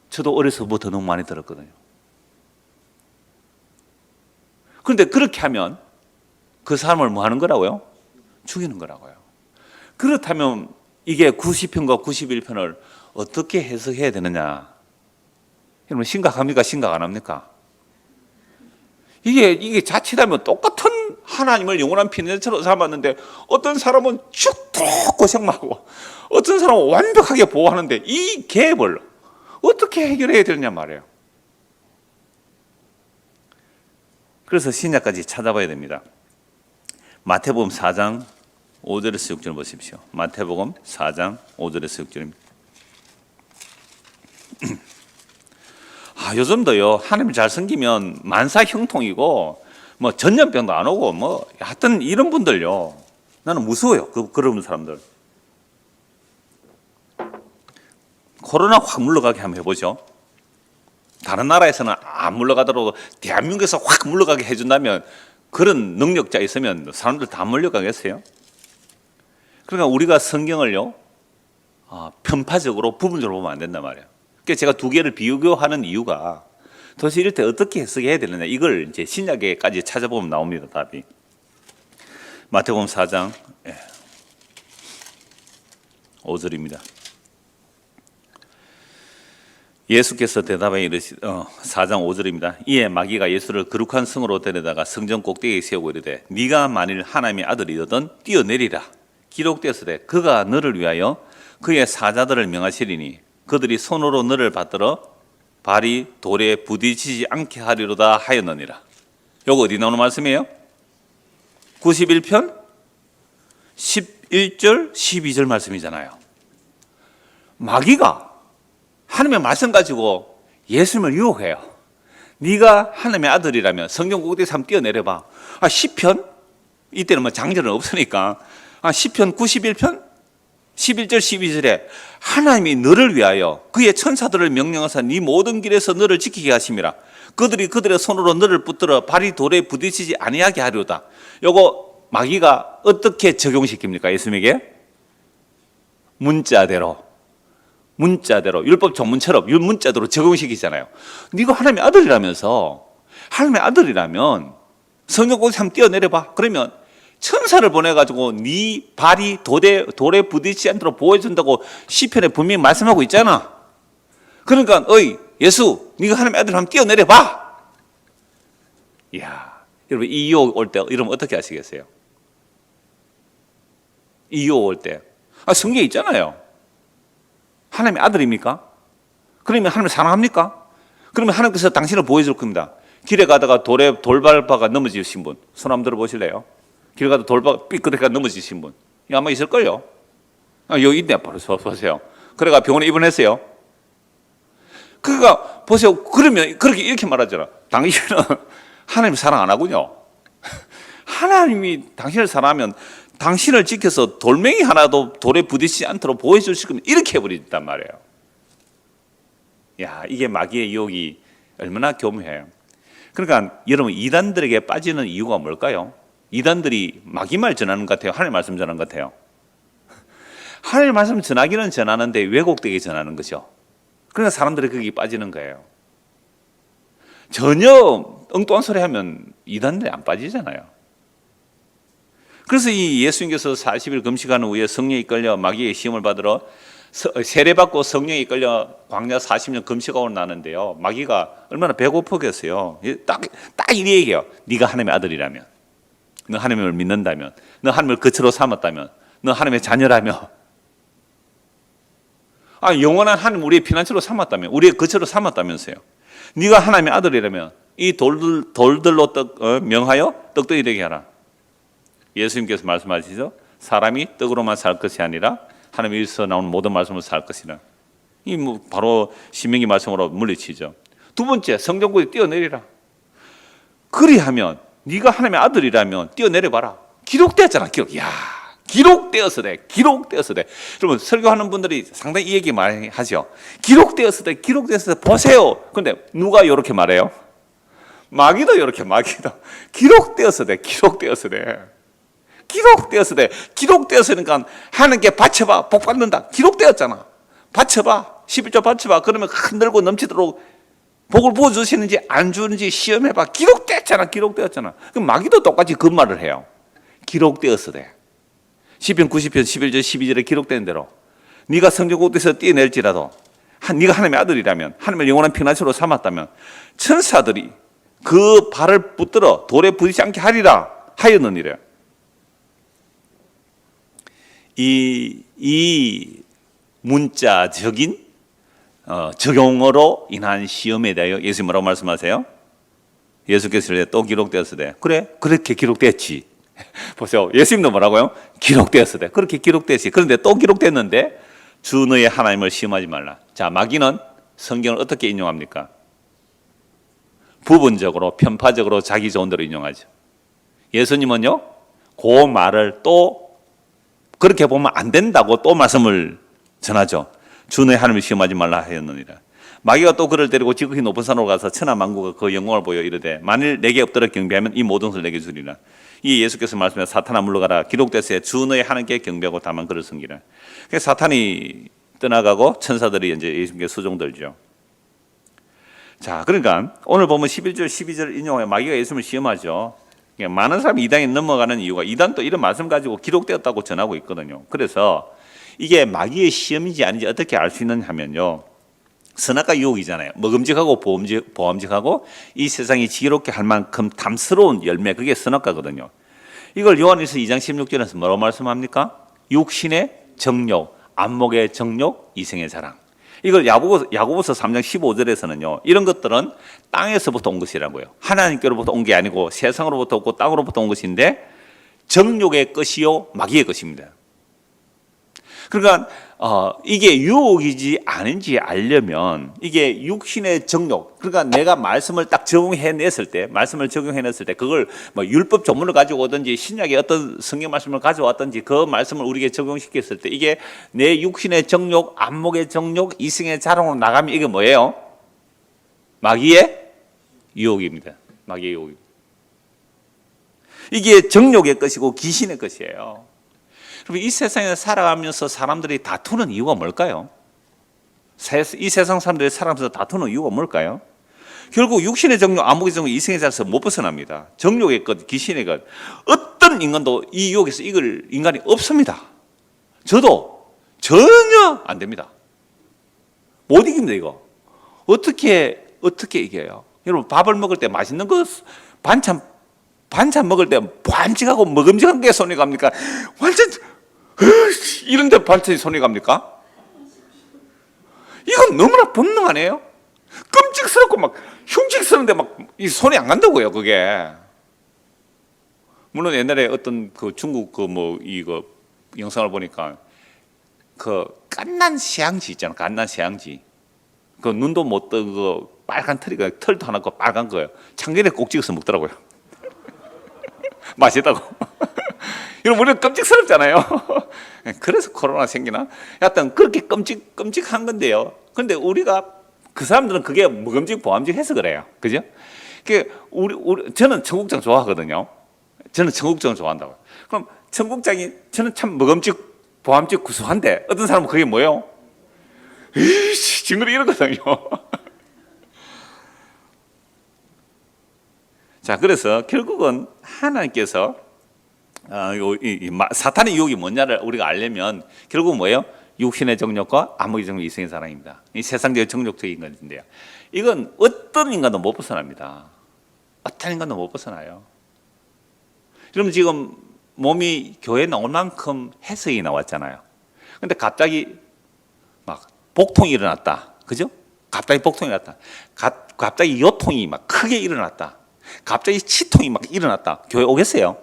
저도 어려서부터 너무 많이 들었거든요. 그런데 그렇게 하면 그 사람을 뭐 하는 거라고요? 죽이는 거라고요. 그렇다면 이게 90편과 91편을 어떻게 해석해야 되느냐? 여러분 심각합니까? 심각 안 합니까? 이게 자칫하면 똑같은 하나님을 영원한 피난처로 삼았는데 어떤 사람은 죽도록 고생하고 어떤 사람은 완벽하게 보호하는데 이 갭을 어떻게 해결해야 되느냐 말이에요. 그래서 신약까지 찾아봐야 됩니다. 마태복음 4장 5절에서 6절 보십시오. 마태복음 4장 5절에서 6절입니다. 요즘도요, 하나님 잘 섬기면 만사 형통이고, 뭐 전염병도 안 오고, 뭐 하여튼 이런 분들요, 나는 무서워요. 그런 사람들. 코로나 확 물러가게 한번 해보죠. 다른 나라에서는 안 물러가더라도 대한민국에서 확 물러가게 해준다면 그런 능력자 있으면 사람들 다 물러가겠어요? 그러니까 우리가 성경을요, 편파적으로 부분적으로 보면 안 된단 말이에요. 그래서 제가 두 개를 비교하는 이유가 도대체 이럴 때 어떻게 해석해야 되느냐, 이걸 이제 신약에까지 찾아보면 나옵니다, 답이. 마태복음 4장 5절입니다. 예수께서 대답해 이르시 4장 5절입니다. 이에 마귀가 예수를 거룩한 성으로 데려다가 성전 꼭대기에 세우고 이르되 네가 만일 하나님의 아들이거든 뛰어내리라. 기록되었으되 그가 너를 위하여 그의 사자들을 명하시리니 그들이 손으로 너를 받들어 발이 돌에 부딪히지 않게 하리로다 하였느니라. 요거 어디 나오는 말씀이에요? 91편 11절 12절 말씀이잖아요. 마귀가 하나님의 말씀 가지고 예수님을 유혹해요. 네가 하나님의 아들이라면 성경 꼭대기에서 한번 뛰어내려봐. 시편 이때는 뭐 장절은 없으니까 시편 91편 11절 12절에 하나님이 너를 위하여 그의 천사들을 명령하사 네 모든 길에서 너를 지키게 하심이라. 그들이 그들의 손으로 너를 붙들어 발이 돌에 부딪히지 아니하게 하리로다. 요거 마귀가 어떻게 적용시킵니까? 예수님에게 문자대로 율법 전문처럼 문자대로 적용시키잖아요. 네가 하나님의 아들이라면서 하나님의 아들이라면 성경 꼭대기 한번 뛰어내려봐. 그러면 천사를 보내가지고 네 발이 돌에 부딪히지 않도록 보호해준다고 시편에 분명히 말씀하고 있잖아. 그러니까 어이 예수 네가 하나님의 아들 한번 뛰어내려봐. 이야, 여러분 이 유혹 올 때 이러면 어떻게 하시겠어요? 이 유혹 올 때 성경에 있잖아요. 하나님의 아들입니까? 그러면 하나님을 사랑합니까? 그러면 하나님께서 당신을 보여줄 겁니다. 길에 가다가 돌발바가 넘어지신 분 손 한번 들어보실래요? 길에 가다 돌발 삐끗해가 넘어지신 분 아마 있을걸요? 여기 있네. 바로 보세요. 그래가 병원에 입원했어요. 그러니까 보세요. 그러면 그렇게 이렇게 말하잖아. 당신은 하나님 사랑 안 하군요. 하나님이 당신을 사랑하면 당신을 지켜서 돌멩이 하나도 돌에 부딪히지 않도록 보호해 주실 겁니다. 이렇게 해버린단 말이에요. 야, 이게 마귀의 유혹이 얼마나 교묘해요. 그러니까 여러분 이단들에게 빠지는 이유가 뭘까요? 이단들이 마귀 말 전하는 것 같아요? 하나님 말씀 전하는 것 같아요? 하나님 말씀 전하기는 전하는데 왜곡되게 전하는 거죠. 그러니까 사람들이 거기 빠지는 거예요. 전혀 엉뚱한 소리 하면 이단들이 안 빠지잖아요. 그래서 이 예수님께서 40일 금식하는 후에 성령에 이끌려 마귀의 시험을 받으러 세례받고 성령에 이끌려 광야 40년 금식하고 나는데요. 마귀가 얼마나 배고프겠어요. 딱 이 얘기예요. 네가 하나님의 아들이라면, 너 하나님을 믿는다면, 너 하나님을 거처로 삼았다면, 너 하나님의 자녀라면, 영원한 하나님 우리의 피난처로 삼았다면, 우리의 거처로 삼았다면서요. 네가 하나님의 아들이라면 이 돌들로 명하여 떡덩이 되게 하라. 예수님께서 말씀하시죠. 사람이 떡으로만 살 것이 아니라 하나님에서 나오는 모든 말씀으로 살 것이라. 이 바로 신명기 말씀으로 물리치죠. 두 번째, 성경 구에 뛰어내리라. 그리하면 네가 하나님의 아들이라면 뛰어내려봐라. 기록되었잖아. 기록되었어 돼. 여러분 설교하는 분들이 상당히 이 얘기 많이 하죠. 기록되었어 돼. 보세요. 그런데 누가 이렇게 말해요? 마귀도 이렇게 기록되었어 돼. 기록되었으니까 하나님께 바쳐봐. 복 받는다. 기록되었잖아. 바쳐봐. 11조 바쳐봐. 그러면 흔들고 넘치도록 복을 부어주시는지 안 주는지 시험해봐. 기록되었잖아. 그럼 마귀도 똑같이 그 말을 해요. 기록되었어 돼. 시편 90편 11절 12절에 기록된 대로 네가 성전 꼭대기에서 뛰어낼지라도 네가 하나님의 아들이라면, 하나님의 영원한 피난처로 삼았다면 천사들이 그 발을 붙들어 돌에 부딪히지 않게 하리라 하였느니라. 이 문자적인 적용으로 인한 시험에 대하여 예수님 뭐라고 말씀하세요? 예수께서 또 기록되었으되 그래 그렇게 기록됐지. 보세요. 예수님도 뭐라고요? 기록되었으되 그렇게 기록됐지. 그런데 또 기록됐는데 주 너의 하나님을 시험하지 말라. 자, 마귀는 성경을 어떻게 인용합니까? 부분적으로 편파적으로 자기 좋은 대로 인용하죠. 예수님은요 그 말을 또 그렇게 보면 안 된다고 또 말씀을 전하죠. 주 너의 하나님을 시험하지 말라 하였느니라. 마귀가 또 그를 데리고 지극히 높은 산으로 가서 천하만국의 그 영광을 보여 이르되 만일 내게 엎드려 경배하면 이 모든 것을 내게 주리라. 이 예수께서 말씀하신 사탄아 물러가라. 기록되세 주 너의 하나님께 경배하고 다만 그를 섬기라. 그래서 사탄이 떠나가고 천사들이 이제 예수님께 수종들죠. 자, 그러니까 오늘 보면 11절 12절 인용하여 마귀가 예수님을 시험하죠. 많은 사람이 이단에 넘어가는 이유가 이단도 이런 말씀 가지고 기록되었다고 전하고 있거든요. 그래서 이게 마귀의 시험인지 아닌지 어떻게 알 수 있느냐 하면요. 선악과 유혹이잖아요. 먹음직하고 보암직하고 이 세상이 지혜롭게 할 만큼 탐스러운 열매, 그게 선악과거든요. 이걸 요한일서 2장 16절에서 뭐라고 말씀합니까? 육신의 정욕, 안목의 정욕, 이생의 자랑. 이걸 야고보서 3장 15절에서는요. 이런 것들은 땅에서부터 온 것이라고요. 하나님께로부터 온 게 아니고 세상으로부터 없고 땅으로부터 온 것인데 정욕의 것이요 마귀의 것입니다. 그러니까 이게 유혹이지 아닌지 알려면 이게 육신의 정욕, 그러니까 내가 말씀을 딱 적용해냈을 때, 그걸 뭐 율법 조문을 가지고 오든지 신약의 어떤 성경 말씀을 가져왔든지 그 말씀을 우리에게 적용시켰을 때 이게 내 육신의 정욕, 안목의 정욕, 이승의 자랑으로 나가면 이게 뭐예요? 마귀의 유혹입니다. 마귀의 유혹입니다. 이게 정욕의 것이고 귀신의 것이에요. 그럼 이 세상에 살아가면서 사람들이 다투는 이유가 뭘까요? 이 세상 사람들이 살아가면서 다투는 이유가 뭘까요? 결국 육신의 정욕, 안목의 정욕, 이생의 자리에서 못 벗어납니다. 정욕의 것, 귀신의 것. 어떤 인간도 이 유혹에서 이길 인간이 없습니다. 저도 전혀 안 됩니다. 못 이깁니다, 이거. 어떻게 이겨요? 여러분, 밥을 먹을 때 맛있는 거, 반찬 먹을 때 반칙하고 먹음직한 게 손이 갑니까? 완전 이런데 반찬이 손이 갑니까? 이건 너무나 본능 아니에요? 끔찍스럽고 막 흉측스러운데 막 이 손이 안 간다고요, 그게. 물론 옛날에 어떤 그 중국 이거 영상을 보니까 그 깐난 세앙지 있잖아, 깐난 세앙지. 그 눈도 못 떠 그 빨간 털도 하나 그 빨간 거예요. 참기름에 꼭 찍어서 먹더라고요. 맛있다고. 여러분, 우리는 끔찍스럽잖아요. 그래서 코로나 생기나? 하여튼 그렇게 끔찍한 건데요. 그런데 우리가 그 사람들은 그게 먹음직 보암직 해서 그래요. 그죠? 저는 청국장 좋아하거든요. 저는 청국장 좋아한다고요. 그럼 청국장이 저는 참 먹음직 보암직 구수한데 어떤 사람은 그게 뭐예요? 이씨, 징그러 이러거든요. 자, 그래서 결국은 하나님께서 사탄의 유혹이 뭐냐를 우리가 알려면 결국 뭐예요? 육신의 정욕과 안목의 정욕, 이생의 사랑입니다. 이 세상적인 정욕적인 것인데요. 이건 어떤 인간도 못 벗어납니다. 어떤 인간도 못 벗어나요. 그럼 지금 몸이 교회에 나올 만큼 해석이 나왔잖아요. 근데 갑자기 막 복통이 일어났다. 그죠? 갑자기 복통이 일어났다. 갑자기 요통이 막 크게 일어났다. 갑자기 치통이 막 일어났다. 교회 오겠어요?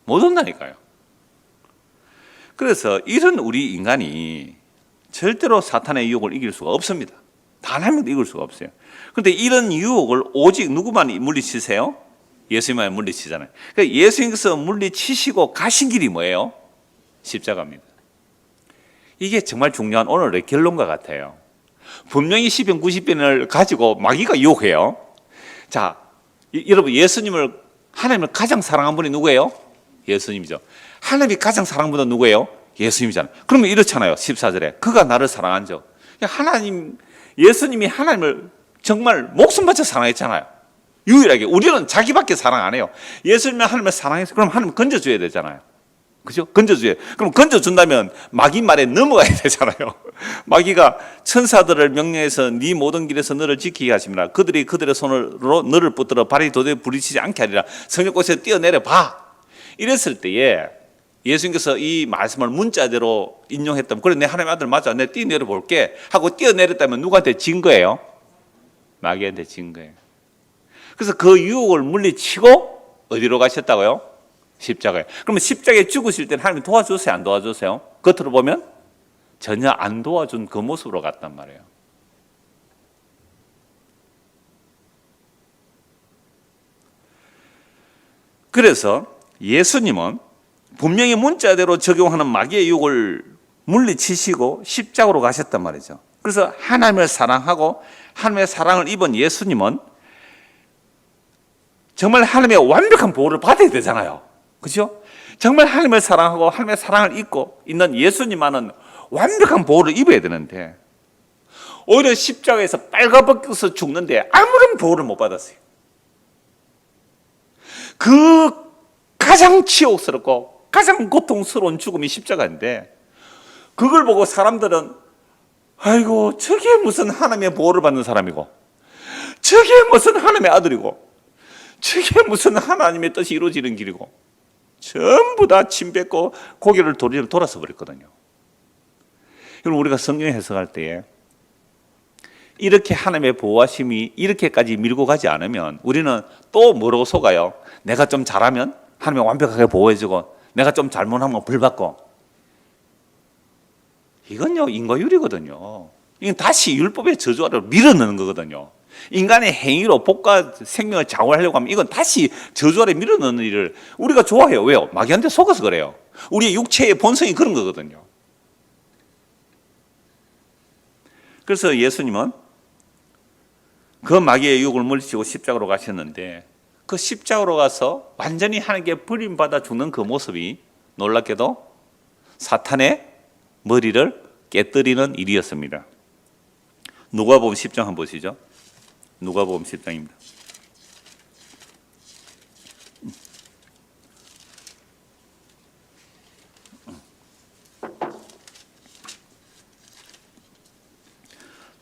못 온다니까요. 그래서 이런 우리 인간이 절대로 사탄의 유혹을 이길 수가 없습니다. 단 한 명도 이길 수가 없어요. 그런데 이런 유혹을 오직 누구만 물리치세요? 예수님만 물리치잖아요. 그러니까 예수님께서 물리치시고 가신 길이 뭐예요? 십자가입니다. 이게 정말 중요한 오늘의 결론과 같아요. 분명히 시편 90편을 가지고 마귀가 유혹해요. 자, 여러분, 하나님을 가장 사랑한 분이 누구예요? 예수님이죠. 하나님이 가장 사랑한 분은 누구예요? 예수님이잖아요. 그러면 이렇잖아요. 14절에 그가 나를 사랑한 적. 예수님이 하나님을 정말 목숨 바쳐 사랑했잖아요. 유일하게. 우리는 자기밖에 사랑 안 해요. 예수님이 하나님을 사랑해서 그럼 하나님 건져줘야 되잖아요. 그죠? 건져줘야. 그럼 건져준다면 마귀 말에 넘어가야 되잖아요. 마귀가 천사들을 명령해서 네 모든 길에서 너를 지키게 하십니다. 그들이 그들의 손으로 너를 붙들어 발이 도저히 부딪히지 않게 하리라. 성령꽃에서 뛰어내려 봐. 이랬을 때에 예수님께서 이 말씀을 문자대로 인용했다면, 그래 내 하나님의 아들 맞아, 내가 뛰어내려 볼게 하고 뛰어내렸다면 누구한테 진 거예요? 마귀한테 진 거예요. 그래서 그 유혹을 물리치고 어디로 가셨다고요? 십자가에. 그러면 십자가에 죽으실 때는 하나님이 도와주세요, 안 도와주세요? 겉으로 보면 전혀 안 도와준 그 모습으로 갔단 말이에요. 그래서 예수님은 분명히 문자대로 적용하는 마귀의 유혹을 물리치시고 십자가로 가셨단 말이죠. 그래서 하나님을 사랑하고 하나님의 사랑을 입은 예수님은 정말 하나님의 완벽한 보호를 받아야 되잖아요. 그렇죠? 정말 하나님을 사랑하고 하나님의 사랑을 입고 있는 예수님만은 완벽한 보호를 입어야 되는데 오히려 십자가에서 빨가벗겨서 죽는데 아무런 보호를 못 받았어요. 그 가장 치욕스럽고 가장 고통스러운 죽음이 십자가인데 그걸 보고 사람들은 아이고, 저게 무슨 하나님의 보호를 받는 사람이고, 저게 무슨 하나님의 아들이고, 저게 무슨 하나님의 뜻이 이루어지는 길이고, 전부 다 침 뱉고 고개를 돌아서 버렸거든요. 여러분, 우리가 성경 해석할 때에 이렇게 하나님의 보호하심이 이렇게까지 밀고 가지 않으면 우리는 또 뭐라고 속아요? 내가 좀 잘하면 하나님이 완벽하게 보호해주고, 내가 좀 잘못하면 벌받고. 이건요, 인과율이거든요. 이건 다시 율법의 저주 아래로 밀어넣는 거거든요. 인간의 행위로 복과 생명을 장악하려고 하면 이건 다시 저주 아래 밀어넣는 일을 우리가 좋아해요. 왜요? 마귀한테 속아서 그래요. 우리의 육체의 본성이 그런 거거든요. 그래서 예수님은 그 마귀의 유혹을 물리치고 십자가로 가셨는데, 그 십자가로 가서 완전히 하나님께 버림받아 죽는 그 모습이 놀랍게도 사탄의 머리를 깨뜨리는 일이었습니다. 누가복음 10장 한번 보시죠. 누가복음 10장입니다.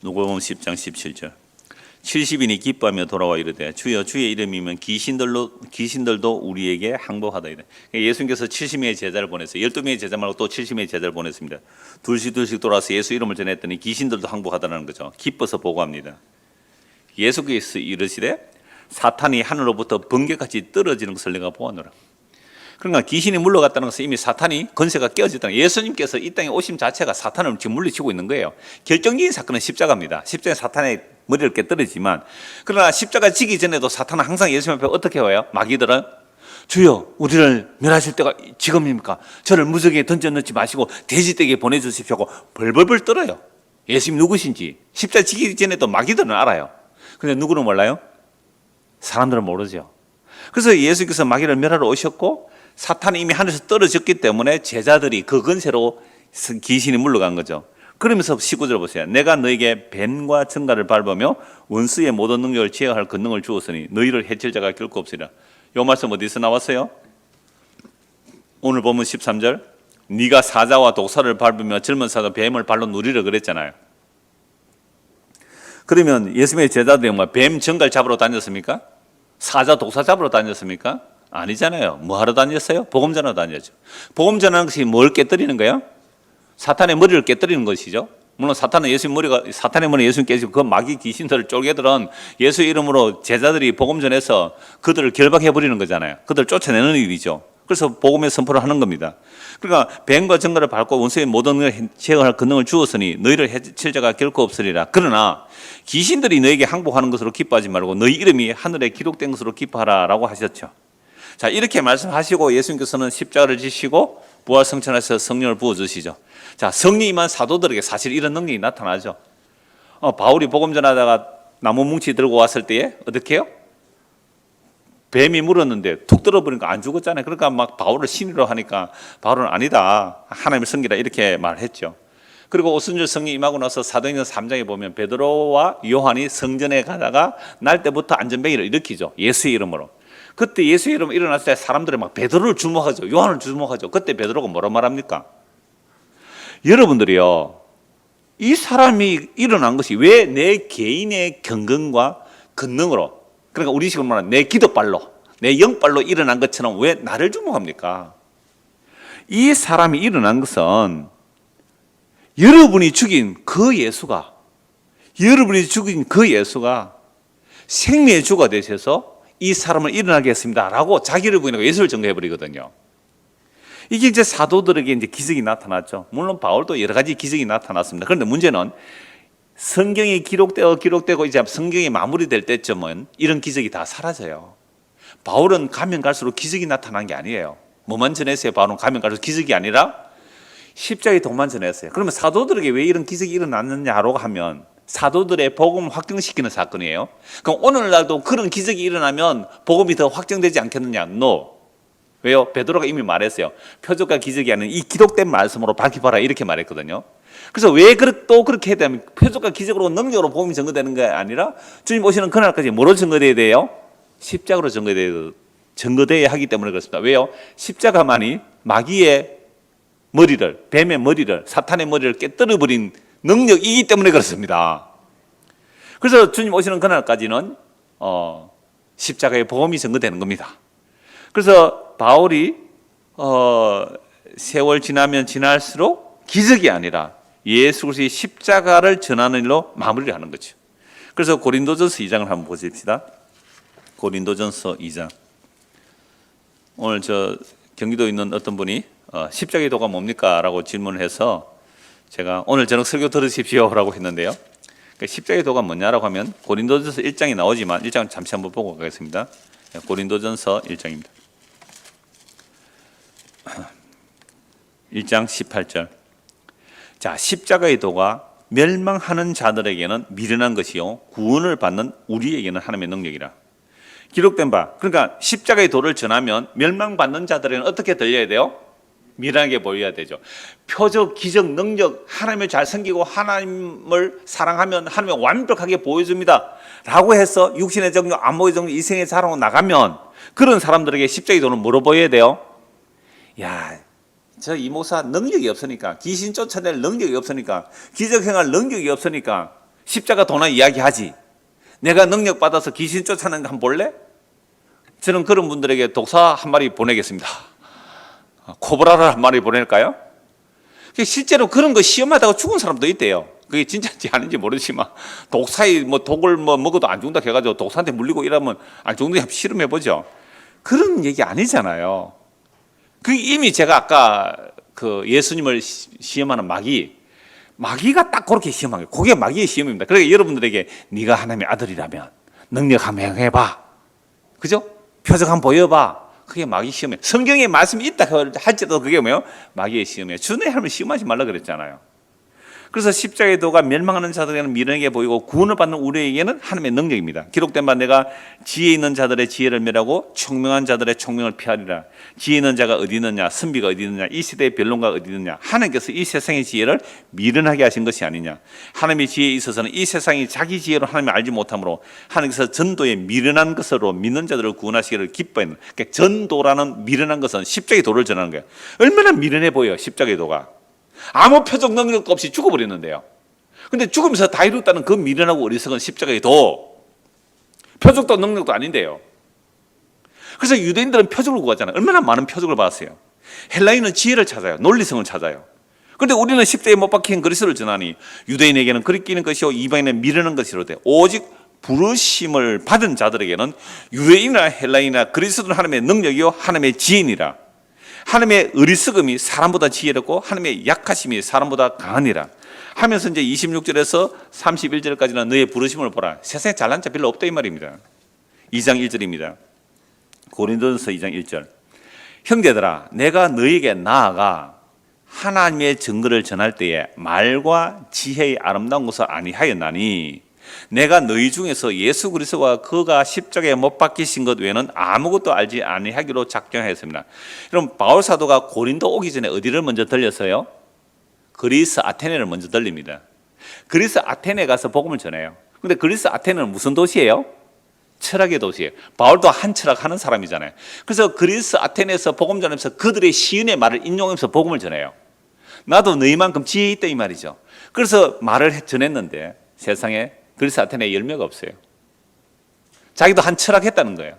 누가복음 10장 17절. 70인이 기뻐하며 돌아와 이르되 주여 주의 이름이면 귀신들도 우리에게 항복하다 이래. 예수님께서 70명의 제자를 보냈어요. 12명의 제자 말고 또 70명의 제자를 보냈습니다. 둘씩 돌아서 예수 이름을 전했더니 귀신들도 항복하다는 거죠. 기뻐서 보고합니다. 예수께서 이르시되 사탄이 하늘로부터 번개같이 떨어지는 것을 내가 보았노라. 그러니까 귀신이 물러갔다는 것은 이미 사탄이 건세가 깨어졌다는 거예요. 예수님께서 이 땅에 오심 자체가 사탄을 지금 물리치고 있는 거예요. 결정적인 사건은 십자가입니다. 십자가에 사탄의 머리를 깨뜨리지만, 그러나 십자가 지기 전에도 사탄은 항상 예수님 앞에 어떻게 와요? 마귀들은 주여 우리를 멸하실 때가 지금입니까? 저를 무적에 던져넣지 마시고 돼지떼기에 보내주십시오 하고 벌벌벌 떨어요. 예수님 누구신지 십자가 지기 전에도 마귀들은 알아요. 근데 누구는 몰라요? 사람들은 모르죠. 그래서 예수께서 마귀를 멸하러 오셨고, 사탄이 이미 하늘에서 떨어졌기 때문에 제자들이 그 건세로 귀신이 물러간 거죠. 그러면서 19절 보세요. 내가 너에게 뱀과 증가를 밟으며 원수의 모든 능력을 제어할 권능을 주었으니 너희를 해칠 자가 결코 없으리라. 이 말씀 어디서 나왔어요? 오늘 보면 13절. 네가 사자와 독사를 밟으며 젊은 사자 뱀을 발로 누리라 그랬잖아요. 그러면 예수님의 제자들이 뱀 증가를 잡으러 다녔습니까? 사자 독사 잡으러 다녔습니까? 아니잖아요. 뭐 하러 다녔어요? 복음 전하러 다녔죠. 복음 전하는 것이 뭘 깨뜨리는 거예요? 사탄의 머리를 깨뜨리는 것이죠. 물론 사탄의 머리 예수님 깨지고 그 마귀 귀신들을 쫄개들은 예수 이름으로 제자들이 복음 전해서 그들을 결박해 버리는 거잖아요. 그들을 쫓아내는 일이죠. 그래서 복음의 선포를 하는 겁니다. 그러니까 뱀과 정갈을 밟고 원수의 모든 것을 제어할 권능을 주었으니 너희를 해칠 자가 결코 없으리라. 그러나 귀신들이 너에게 항복하는 것으로 기뻐하지 말고 너희 이름이 하늘에 기록된 것으로 기뻐하라라고 하셨죠. 자, 이렇게 말씀하시고 예수님께서는 십자가를 지시고 부활승천하셔서 성령을 부어주시죠. 자, 성령이 임한 사도들에게 사실 이런 능력이 나타나죠. 바울이 복음 전하다가 나무 뭉치 들고 왔을 때에 어떻게 해요? 뱀이 물었는데 툭 들어버리니까 안 죽었잖아요. 그러니까 막 바울을 신이로 하니까 바울은 아니다, 하나님의 성기라 이렇게 말했죠. 그리고 오순절 성령 임하고 나서 사도행전 3장에 보면 베드로와 요한이 성전에 가다가 날 때부터 안전뱅이를 일으키죠. 예수의 이름으로. 그때 예수의 이름으로 일어났을 때 사람들이 막 베드로를 주목하죠. 요한을 주목하죠. 그때 베드로가 뭐라 말합니까? 여러분들이요, 이 사람이 일어난 것이 왜 내 개인의 경건과 권능으로, 그러니까 우리식으로 말하면 내 기도발로, 내 영발로 일어난 것처럼 왜 나를 주목합니까? 이 사람이 일어난 것은 여러분이 죽인 그 예수가 생명의 주가 되셔서 이 사람을 일어나게 했습니다 라고 자기를 부인하고 예수를 증거해버리거든요. 이게 이제 사도들에게 이제 기적이 나타났죠. 물론 바울도 여러 가지 기적이 나타났습니다. 그런데 문제는 성경이 기록되고 이제 성경이 마무리될 때쯤은 이런 기적이 다 사라져요. 바울은 가면 갈수록 기적이 나타난 게 아니에요. 뭐만 전했어요? 바울은 가면 갈수록 기적이 아니라 십자가의 도만 전했어요. 그러면 사도들에게 왜 이런 기적이 일어났느냐고 하면 사도들의 복음을 확정시키는 사건이에요. 그럼 오늘날도 그런 기적이 일어나면 복음이 더 확정되지 않겠느냐? No. 왜요? 베드로가 이미 말했어요. 표적과 기적이 아닌 이 기록된 말씀으로 밝혀봐라 이렇게 말했거든요. 그래서 왜 또 그렇게 해야 되면 표적과 기적으로 능력으로 복음이 증거되는 게 아니라 주님 오시는 그날까지 뭐로 증거돼야 돼요? 십자가로 증거돼야 하기 때문에 그렇습니다. 왜요? 십자가만이 마귀의 머리를, 뱀의 머리를, 사탄의 머리를 깨뜨려버린 능력이기 때문에 그렇습니다. 그래서 주님 오시는 그날까지는 십자가의 복음이 증거되는 겁니다. 그래서 바울이 세월 지나면 지날수록 기적이 아니라 예수 그리스도의 십자가를 전하는 일로 마무리를 하는 거죠. 그래서 고린도전서 2장을 한번 보십시다. 고린도전서 2장. 오늘 경기도에 있는 어떤 분이 십자가의 도가 뭡니까? 라고 질문을 해서 제가 오늘 저녁 설교 들으십시오 라고 했는데요. 그러니까 십자가의 도가 뭐냐라고 하면 고린도전서 1장이 나오지만 1장 잠시 한번 보고 가겠습니다. 고린도전서 1장입니다. 1장 18절. 자, 십자가의 도가 멸망하는 자들에게는 미련한 것이요 구원을 받는 우리에게는 하나님의 능력이라. 기록된 바. 그러니까 십자가의 도를 전하면 멸망받는 자들에게는 어떻게 들려야 돼요? 미련하게 보여야 되죠. 표적, 기적, 능력, 하나님을 잘 섬기고 하나님을 사랑하면 하나님을 완벽하게 보여줍니다 라고 해서 육신의 정욕, 안목의 정욕, 이생의 자랑으로 나가면 그런 사람들에게 십자가의 도는 뭐로 보여야 돼요? 야, 저 이 목사 능력이 없으니까, 귀신 쫓아낼 능력이 없으니까, 기적 행할 능력이 없으니까 십자가 도나 이야기하지. 내가 능력 받아서 귀신 쫓아내는 거 한번 볼래? 저는 그런 분들에게 독사 한 마리 보내겠습니다. 코브라를 한 마리 보낼까요? 실제로 그런 거 시험하다가 죽은 사람도 있대요. 그게 진짜인지 아닌지 모르지만 독사에 독을 먹어도 안 죽는다 해가지고 독사한테 물리고 이러면 안 죽는다 한번 실험해보죠. 그런 얘기 아니잖아요. 그 이미 제가 아까 그 예수님을 시험하는 마귀가 딱 그렇게 시험한 거예요. 그게 마귀의 시험입니다. 그러니까 여러분들에게 네가 하나님의 아들이라면 능력 한번 해봐. 그죠? 표적 한번 보여봐. 그게 마귀 시험이에요. 성경에 말씀이 있다 할지라도 그게 뭐예요? 마귀의 시험이에요. 주의 하나님을 시험하지 말라 그랬잖아요. 그래서 십자가의 도가 멸망하는 자들에게는 미련하게 보이고 구원을 받는 우리에게는 하나님의 능력입니다. 기록된 바 내가 지혜 있는 자들의 지혜를 멸하고 총명한 자들의 총명을 피하리라. 지혜 있는 자가 어디 있느냐, 선비가 어디 있느냐, 이 시대의 변론가가 어디 있느냐. 하나님께서 이 세상의 지혜를 미련하게 하신 것이 아니냐. 하나님의 지혜에 있어서는 이 세상이 자기 지혜로 하나님을 알지 못하므로 하나님께서 전도에 미련한 것으로 믿는 자들을 구원하시기를 기뻐했는. 그러니까 전도라는 미련한 것은 십자가의 도를 전하는 거예요. 얼마나 미련해 보여요, 십자가의 도가. 아무 표적 능력도 없이 죽어버렸는데요. 근데 죽으면서 다 이뤘다는 그 미련하고 어리석은 십자가의 도, 표적도 능력도 아닌데요. 그래서 유대인들은 표적을 구하잖아요. 얼마나 많은 표적을 받았어요. 헬라인은 지혜를 찾아요. 논리성을 찾아요. 그런데 우리는 십자가에 못 박힌 그리스도를 전하니 유대인에게는 그리끼는 것이요 이방인에게는 미련한 것이로되 오직 부르심을 받은 자들에게는 유대인이나 헬라인이나 그리스도는 하나님의 능력이요 하나님의 지혜니라. 하나님의 어리석음이 사람보다 지혜롭고 하나님의 약하심이 사람보다 강하니라 하면서 이제 26절에서 31절까지는 너의 부르심을 보라. 세상에 잘난 자 별로 없다 이 말입니다. 2장 1절입니다. 고린도전서 2장 1절. 형제들아 내가 너에게 나아가 하나님의 증거를 전할 때에 말과 지혜의 아름다운 것을 아니하였나니 내가 너희 중에서 예수 그리스도와 그가 십자가에 못 박히신 것 외에는 아무것도 알지 아니하기로 작정하였습니다. 여러분 바울 사도가 고린도 오기 전에 어디를 먼저 들렸어요? 그리스 아테네를 먼저 들립니다. 그리스 아테네 가서 복음을 전해요. 근데 그리스 아테네는 무슨 도시예요? 철학의 도시예요. 바울도 한 철학하는 사람이잖아요. 그래서 그리스 아테네에서 복음 전하면서 그들의 시인의 말을 인용하면서 복음을 전해요. 나도 너희만큼 지혜 있다 이 말이죠. 그래서 말을 전했는데 세상에 그리스 아테네에 열매가 없어요. 자기도 한 철학했다는 거예요.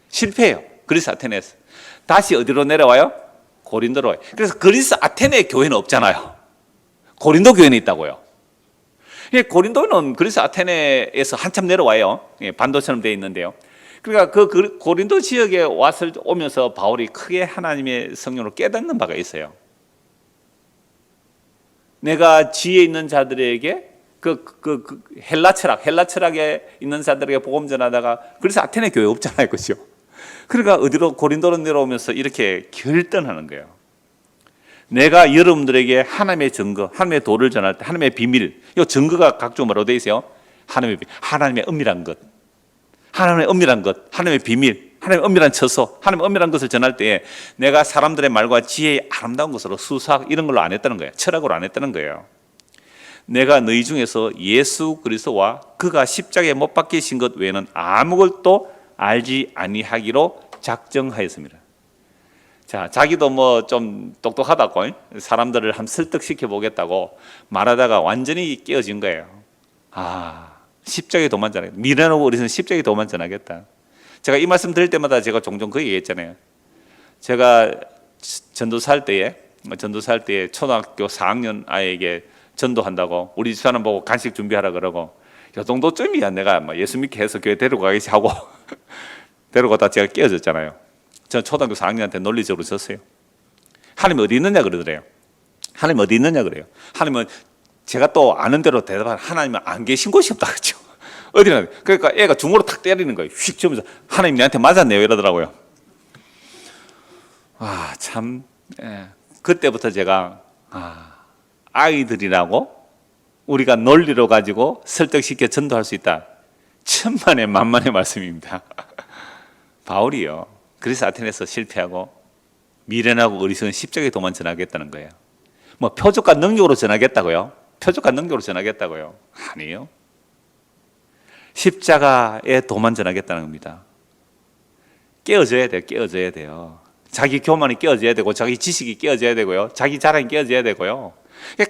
실패해요. 그리스 아테네에서. 다시 어디로 내려와요? 고린도로 와요. 그래서 그리스 아테네 교회는 없잖아요. 고린도 교회는 있다고요. 고린도는 그리스 아테네에서 한참 내려와요. 반도처럼 되어 있는데요. 그러니까 그 고린도 지역에 오면서 바울이 크게 하나님의 성령으로 깨닫는 바가 있어요. 내가 지혜 있는 자들에게 헬라 철학에 있는 자들에게 복음 전하다가 그래서 아테네 교회 없잖아요, 그렇죠? 그러니까 어디로 고린도로 내려오면서 이렇게 결단하는 거예요. 내가 여러분들에게 하나님의 증거, 하나님의 도를 전할 때 하나님의 비밀, 이 증거가 각종 뭐로 되어 있어요? 하나님의 은밀한 것, 하나님의 은밀한 것, 하나님의 비밀, 하나님의 은밀한 처소, 하나님의 은밀한 것을 전할 때에 내가 사람들의 말과 지혜의 아름다운 것으로 수사학 이런 걸로 안 했다는 거예요. 철학으로 안 했다는 거예요. 내가 너희 중에서 예수 그리스도와 그가 십자가에 못 박히신 것 외에는 아무것도 알지 아니하기로 작정하였습니다. 자, 자기도 뭐 좀 똑똑하다고 사람들을 한번 설득시켜 보겠다고 말하다가 완전히 깨어진 거예요. 아, 십자가에 도만 전하겠다. 미련하고 어리석은 십자가에 도만 전하겠다. 제가 이 말씀 드릴 때마다 제가 종종 그 얘기했잖아요. 제가 전도사할 때에 초등학교 4학년 아이에게 전도한다고 우리 집사람 보고 간식 준비하라 그러고 요 정도쯤이야 내가 막 예수 믿게 해서 교회 데려가겠지 하고 데려가다 제가 깨어졌잖아요. 저는 초등학교 4학년한테 논리적으로 졌어요. 하나님 어디 있느냐 그러더래요. 하나님 어디 있느냐 그래요. 하나님은 제가 또 아는 대로 대답하면 하나님은 안 계신 곳이 없다 그랬죠. 어디나. 그러니까 애가 중으로 탁 때리는 거예요. 휙 치면서 하나님 내한테 맞았네요 이러더라고요. 아, 참 그때부터 제가 아이들이라고 우리가 논리로 가지고 설득시켜 전도할 수 있다. 천만의 만만의 말씀입니다. 바울이요. 그래서 아테네에서 실패하고 미련하고 어리석은 십자가에 도만 전하겠다는 거예요. 뭐 표적과 능력으로 전하겠다고요? 표적과 능력으로 전하겠다고요? 아니에요. 십자가에 도만 전하겠다는 겁니다. 깨어져야 돼요. 깨어져야 돼요. 자기 교만이 깨어져야 되고 자기 지식이 깨어져야 되고요. 자기 자랑이 깨어져야 되고요.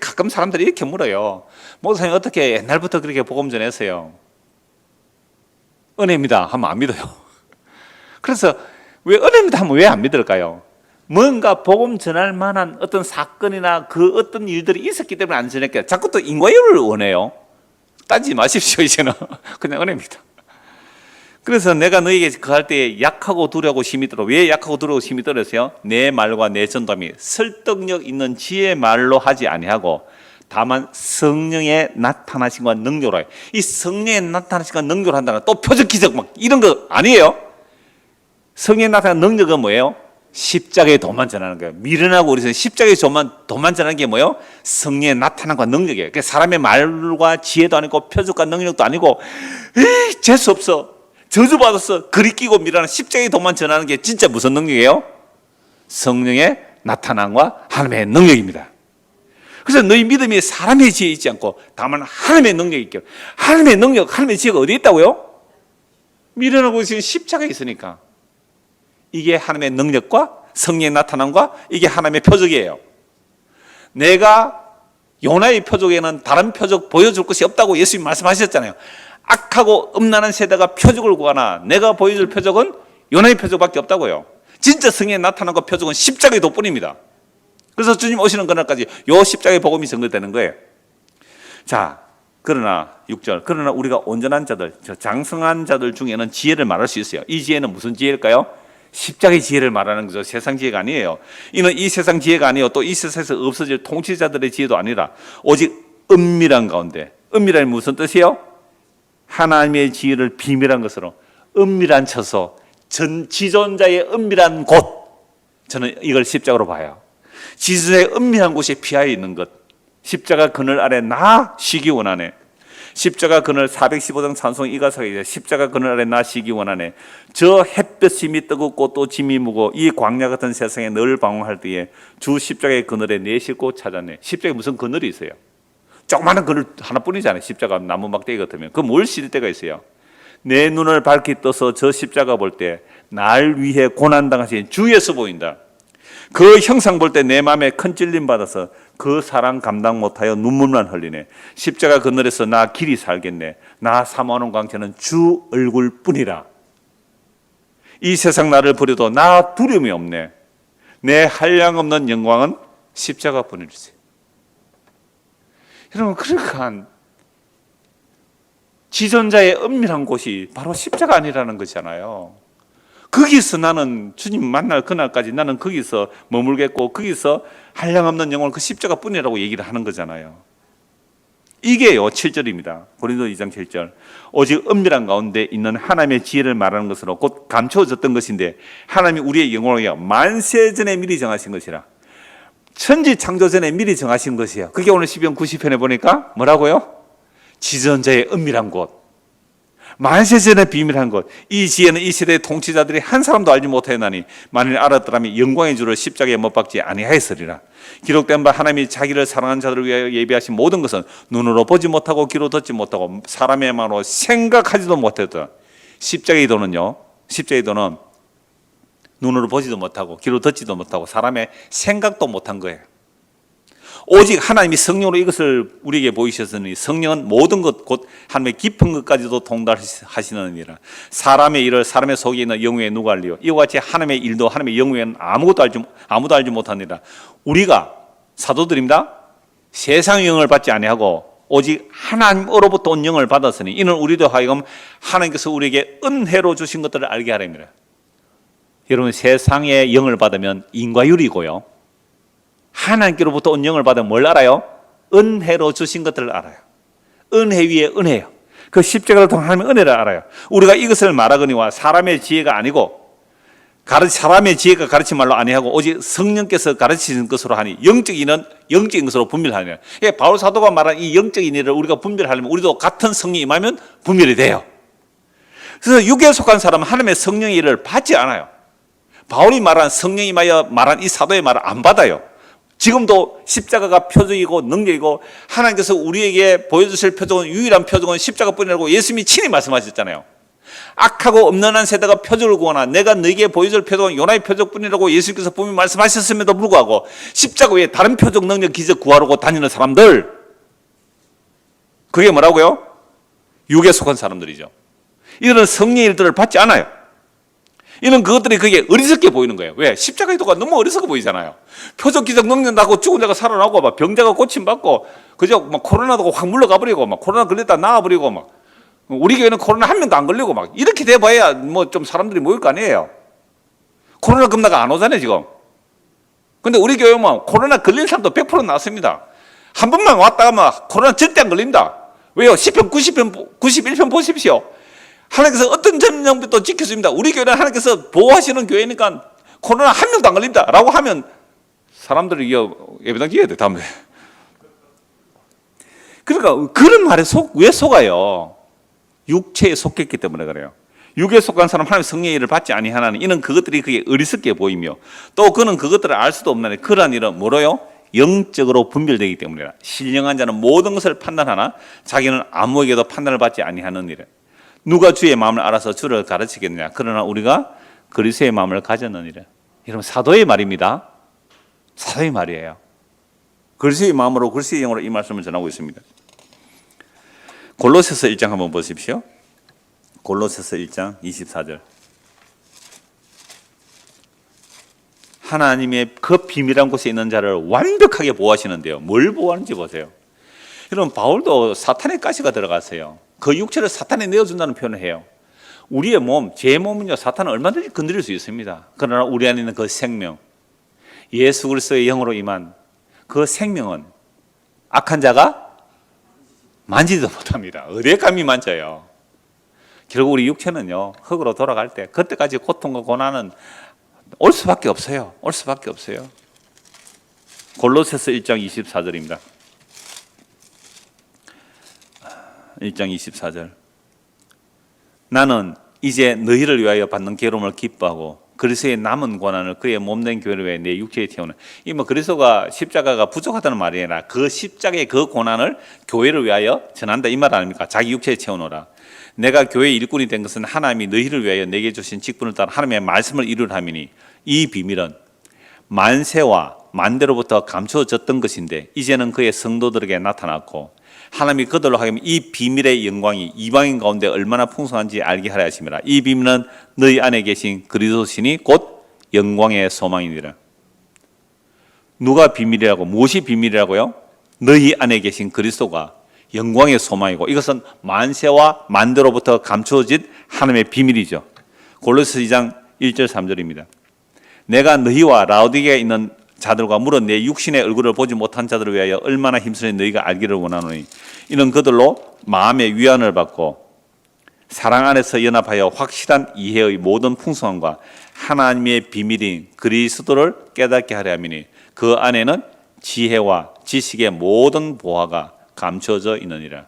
가끔 사람들이 이렇게 물어요. 목사님 어떻게 옛날부터 그렇게 복음 전했어요? 은혜입니다 하면 안 믿어요. 그래서 왜 은혜입니다 하면 왜 안 믿을까요? 뭔가 복음 전할 만한 어떤 사건이나 그 어떤 일들이 있었기 때문에 안 전했겠죠. 자꾸 또 인과율을 원해요. 따지지 마십시오. 이제는 그냥 은혜입니다. 그래서 내가 너에게 그할 때 약하고 두려고 힘이 들어. 왜 약하고 두려고 힘이 들었어요? 내 말과 내 전담이 설득력 있는 지혜의 말로 하지 아니하고 다만 성령의 나타나신과 능력으로 해요. 이 성령의 나타나신과 능력으로 한다는 또 표적 기적 막 이런 거 아니에요. 성령의 나타나는 능력은 뭐예요? 십자가의 도만 전하는 거예요. 미련하고 우리는 십자가의 도만 전하는 게 뭐예요? 성령의 나타남과 능력이에요. 그러니까 사람의 말과 지혜도 아니고 표적과 능력도 아니고 재수 없어. 저주받았어. 그리 끼고 미라는 십자가의 도만 전하는 게 진짜 무슨 능력이에요? 성령의 나타남과 하나님의 능력입니다. 그래서 너희 믿음이 사람의 지혜에 있지 않고 다만 하나님의 능력이 있기로. 하나님의 능력, 하나님의 지혜가 어디 있다고요? 미련하고 지금 십자가에 있으니까. 이게 하나님의 능력과 성령의 나타남과 이게 하나님의 표적이에요. 내가 요나의 표적에는 다른 표적 보여줄 것이 없다고 예수님 말씀하셨잖아요. 악하고 음란한 세대가 표적을 구하나 내가 보여줄 표적은 요나의 표적밖에 없다고요. 진짜 성령의 나타남과 표적은 십자가의 도뿐입니다. 그래서 주님 오시는 그날까지 요 십자가의 복음이 전거되는 거예요. 자, 그러나 6절 그러나 우리가 온전한 자들, 장성한 자들 중에는 지혜를 말할 수 있어요. 이 지혜는 무슨 지혜일까요? 십자가의 지혜를 말하는 거죠. 세상 지혜가 아니에요. 이는 이 세상 지혜가 아니에요. 또 이 세상에서 없어질 통치자들의 지혜도 아니라 오직 은밀한 가운데. 은밀한 무슨 뜻이에요? 하나님의 지혜를 비밀한 것으로 은밀한 처소, 지존자의 은밀한 곳. 저는 이걸 십자가로 봐요. 지존자의 은밀한 곳에 피하여 있는 것. 십자가 그늘 아래 나 쉬기 원하네. 십자가 그늘 415장 찬송 이가사에 십자가 그늘 아래 나 쉬기 원하네. 저 햇볕이 뜨겁고 또 짐이 무거 이 광야 같은 세상에 늘 방황할 때에 주 십자가의 그늘에 내 싣고 찾았네. 십자가에 무슨 그늘이 있어요? 조그마한 그늘 하나뿐이잖아요. 십자가 나무 막대기 같으면 그 뭘 실 때가 있어요? 내 눈을 밝히 떠서 저 십자가 볼 때 날 위해 고난당하신 주 예수 보인다. 그 형상 볼 때 내 마음에 큰 찔림 받아서 그 사랑 감당 못하여 눈물만 흘리네. 십자가 그늘에서 나 길이 살겠네. 나 사모하는 광채는 주 얼굴뿐이라. 이 세상 나를 버려도 나 두려움이 없네. 내 한량없는 영광은 십자가뿐이지. 여러분, 그러한 지존자의 은밀한 곳이 바로 십자가 아니라는 거잖아요. 거기서 나는 주님 만날 그날까지 나는 거기서 머물겠고 거기서 한량없는 영혼을 그 십자가뿐이라고 얘기를 하는 거잖아요. 이게요 7절입니다. 고린도 2장 7절 오직 은밀한 가운데 있는 하나님의 지혜를 말하는 것으로 곧 감추어졌던 것인데 하나님이 우리의 영혼을 만세 전에 미리 정하신 것이라. 천지 창조 전에 미리 정하신 것이에요. 그게 오늘 시편 90편에 보니까 뭐라고요? 지존자의 은밀한 곳, 만세 전에 비밀한 것. 이 지혜는 이 세대의 통치자들이 한 사람도 알지 못하였나니 만일 알았더라면 영광의 주를 십자가에 못 박지 아니하였으리라. 기록된 바 하나님이 자기를 사랑하는 자들을 위하여 예비하신 모든 것은 눈으로 보지 못하고 귀로 듣지 못하고 사람의 마음으로 생각하지도 못했다. 십자가의 도는요, 십자가의 도는 눈으로 보지도 못하고 귀로 듣지도 못하고 사람의 생각도 못한 거예요. 오직 하나님이 성령으로 이것을 우리에게 보이셨으니 성령은 모든 것 곧 하나님의 깊은 것까지도 통달하시느니라. 사람의 일을 사람의 속에 있는 영후에 누가 알리요? 이와 같이 하나님의 일도 하나님의 영후에는 아무도 알지 못하니라. 우리가 사도들입니다. 세상의 영을 받지 아니하고 오직 하나님으로부터 온 영을 받았으니 이는 우리도 하여금 하나님께서 우리에게 은혜로 주신 것들을 알게 하렵니다. 여러분, 세상의 영을 받으면 인과율이고요, 하나님께로부터 온 영을 받으면 뭘 알아요? 은혜로 주신 것들을 알아요. 은혜 위에 은혜요. 그 십자가를 통한 하나님의 은혜를 알아요. 우리가 이것을 말하거니와 사람의 지혜가 아니고 사람의 지혜가 가르친 말로 아니하고 오직 성령께서 가르치신 것으로 하니 영적인 일은 영적인 것으로 분별하느니라. 바울 사도가 말한 이 영적인 일을 우리가 분별하려면 우리도 같은 성령이 임하면 분별이 돼요. 그래서 육에 속한 사람은 하나님의 성령의 일을 받지 않아요. 바울이 말한 성령이 임하여 말한 이 사도의 말을 안 받아요. 지금도 십자가가 표적이고 능력이고 하나님께서 우리에게 보여주실 표적은 유일한 표적은 십자가뿐이라고 예수님이 친히 말씀하셨잖아요. 악하고 엄연한 세대가 표적을 구하나 내가 너에게 보여줄 표적은 요나의 표적뿐이라고 예수님께서 분명히 말씀하셨음에도 불구하고 십자가 외에 다른 표적, 능력, 기적 구하러 다니는 사람들, 그게 뭐라고요? 육에 속한 사람들이죠. 이들은 성령의 일들을 받지 않아요. 이는 그것들이 그게 어리석게 보이는 거예요. 왜? 십자가의 도가 너무 어리석게 보이잖아요. 표적, 기적, 능력 나고 죽은 자가 살아나고 막 병자가 고침받고 그저 막 코로나도 확 물러가 버리고 막 코로나 걸렸다 나와버리고 막 우리 교회는 코로나 한 명도 안 걸리고 막 이렇게 돼봐야 뭐 좀 사람들이 모일 거 아니에요. 코로나 겁나가 안 오잖아요 지금. 근데 우리 교회는 코로나 걸린 사람도 100% 나왔습니다. 한 번만 왔다가 막 코로나 절대 안 걸린다. 왜요? 10편, 90편, 91편 보십시오. 하나님께서 어떤 전염병도 지켜줍니다. 우리 교회는 하나님께서 보호하시는 교회니까 코로나 한 명도 안 걸린다 라고 하면 사람들이 예배당 지어야 돼 다음에. 그러니까 그런 말에 왜 속아요? 육체에 속했기 때문에 그래요. 육에 속한 사람 하나님의 성령의 일을 받지 아니하나니 이는 그것들이 그게 어리석게 보이며 또 그는 그것들을 알 수도 없나니 그러한 일은 뭐로요? 영적으로 분별되기 때문이라. 신령한 자는 모든 것을 판단하나 자기는 아무에게도 판단을 받지 아니하는 일에 누가 주의 마음을 알아서 주를 가르치겠느냐. 그러나 우리가 그리스도의 마음을 가졌느니라. 여러분, 사도의 말입니다. 사도의 말이에요. 그리스도의 마음으로 그리스도의 영으로 이 말씀을 전하고 있습니다. 골로새서 1장 한번 보십시오. 골로새서 1장 24절. 하나님의 그 비밀한 곳에 있는 자를 완벽하게 보호하시는데요. 뭘 보호하는지 보세요. 여러분, 바울도 사탄의 가시가 들어갔어요. 그 육체를 사탄에 내어준다는 표현을 해요. 우리의 몸, 제 몸은요, 사탄은 얼마든지 건드릴 수 있습니다. 그러나 우리 안에 있는 그 생명, 예수 그리스도의 영으로 임한 그 생명은 악한 자가 만지지도 못합니다. 어디에 감히 만져요. 결국 우리 육체는요, 흙으로 돌아갈 때 그때까지 고통과 고난은 올 수밖에 없어요. 올 수밖에 없어요. 골로새서 1장 24절입니다. 1장 24절. 나는 이제 너희를 위하여 받는 괴로움을 기뻐하고 그리스도의 남은 고난을 그의 몸된 교회를 위해 내 육체에 태우는. 이 그리스도가 십자가가 부족하다는 말이 아니라 그 십자가의 그 고난을 교회를 위하여 전한다 이 말 아닙니까? 자기 육체에 채워놓으라. 내가 교회의 일꾼이 된 것은 하나님이 너희를 위하여 내게 주신 직분을 따라 하나님의 말씀을 이루려 함이니 이 비밀은 만세와 만대로부터 감추어졌던 것인데 이제는 그의 성도들에게 나타났고 하나님이 그들로 하여금 이 비밀의 영광이 이방인 가운데 얼마나 풍성한지 알게 하려 하심이라. 이 비밀은 너희 안에 계신 그리스도시니 곧 영광의 소망이니라. 누가 비밀이라고? 무엇이 비밀이라고요? 너희 안에 계신 그리스도가 영광의 소망이고 이것은 만세와 만대로부터 감추어진 하나님의 비밀이죠. 골로새 2장 1절 3절입니다. 내가 너희와 라오디게에 있는 자들과 물은 내 육신의 얼굴을 보지 못한 자들을 위하여 얼마나 힘쓰니 너희가 알기를 원하노니 이는 그들로 마음의 위안을 받고 사랑 안에서 연합하여 확실한 이해의 모든 풍성함과 하나님의 비밀인 그리스도를 깨닫게 하려 함이니 그 안에는 지혜와 지식의 모든 보화가 감춰져 있느니라.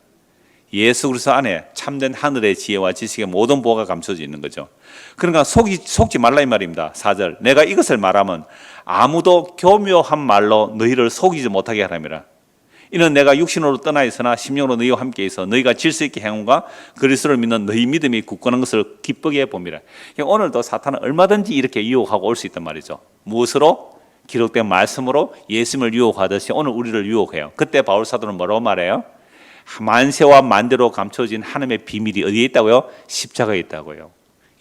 예수 그리스도 안에 참된 하늘의 지혜와 지식의 모든 보화가 감춰져 있는 거죠. 그러니까 속지 말라 이 말입니다. 4절. 내가 이것을 말하면 아무도 교묘한 말로 너희를 속이지 못하게 하라니라. 이는 내가 육신으로 떠나 있으나 심령으로 너희와 함께 있어 너희가 질서 있게 행함과 그리스도를 믿는 너희 믿음이 굳건한 것을 기쁘게 봅니다. 오늘도 사탄은 얼마든지 이렇게 유혹하고 올 수 있단 말이죠. 무엇으로? 기록된 말씀으로 예수님을 유혹하듯이 오늘 우리를 유혹해요. 그때 바울 사도는 뭐라고 말해요? 만세와 만대로 감춰진 하나님의 비밀이 어디에 있다고요? 십자가에 있다고요.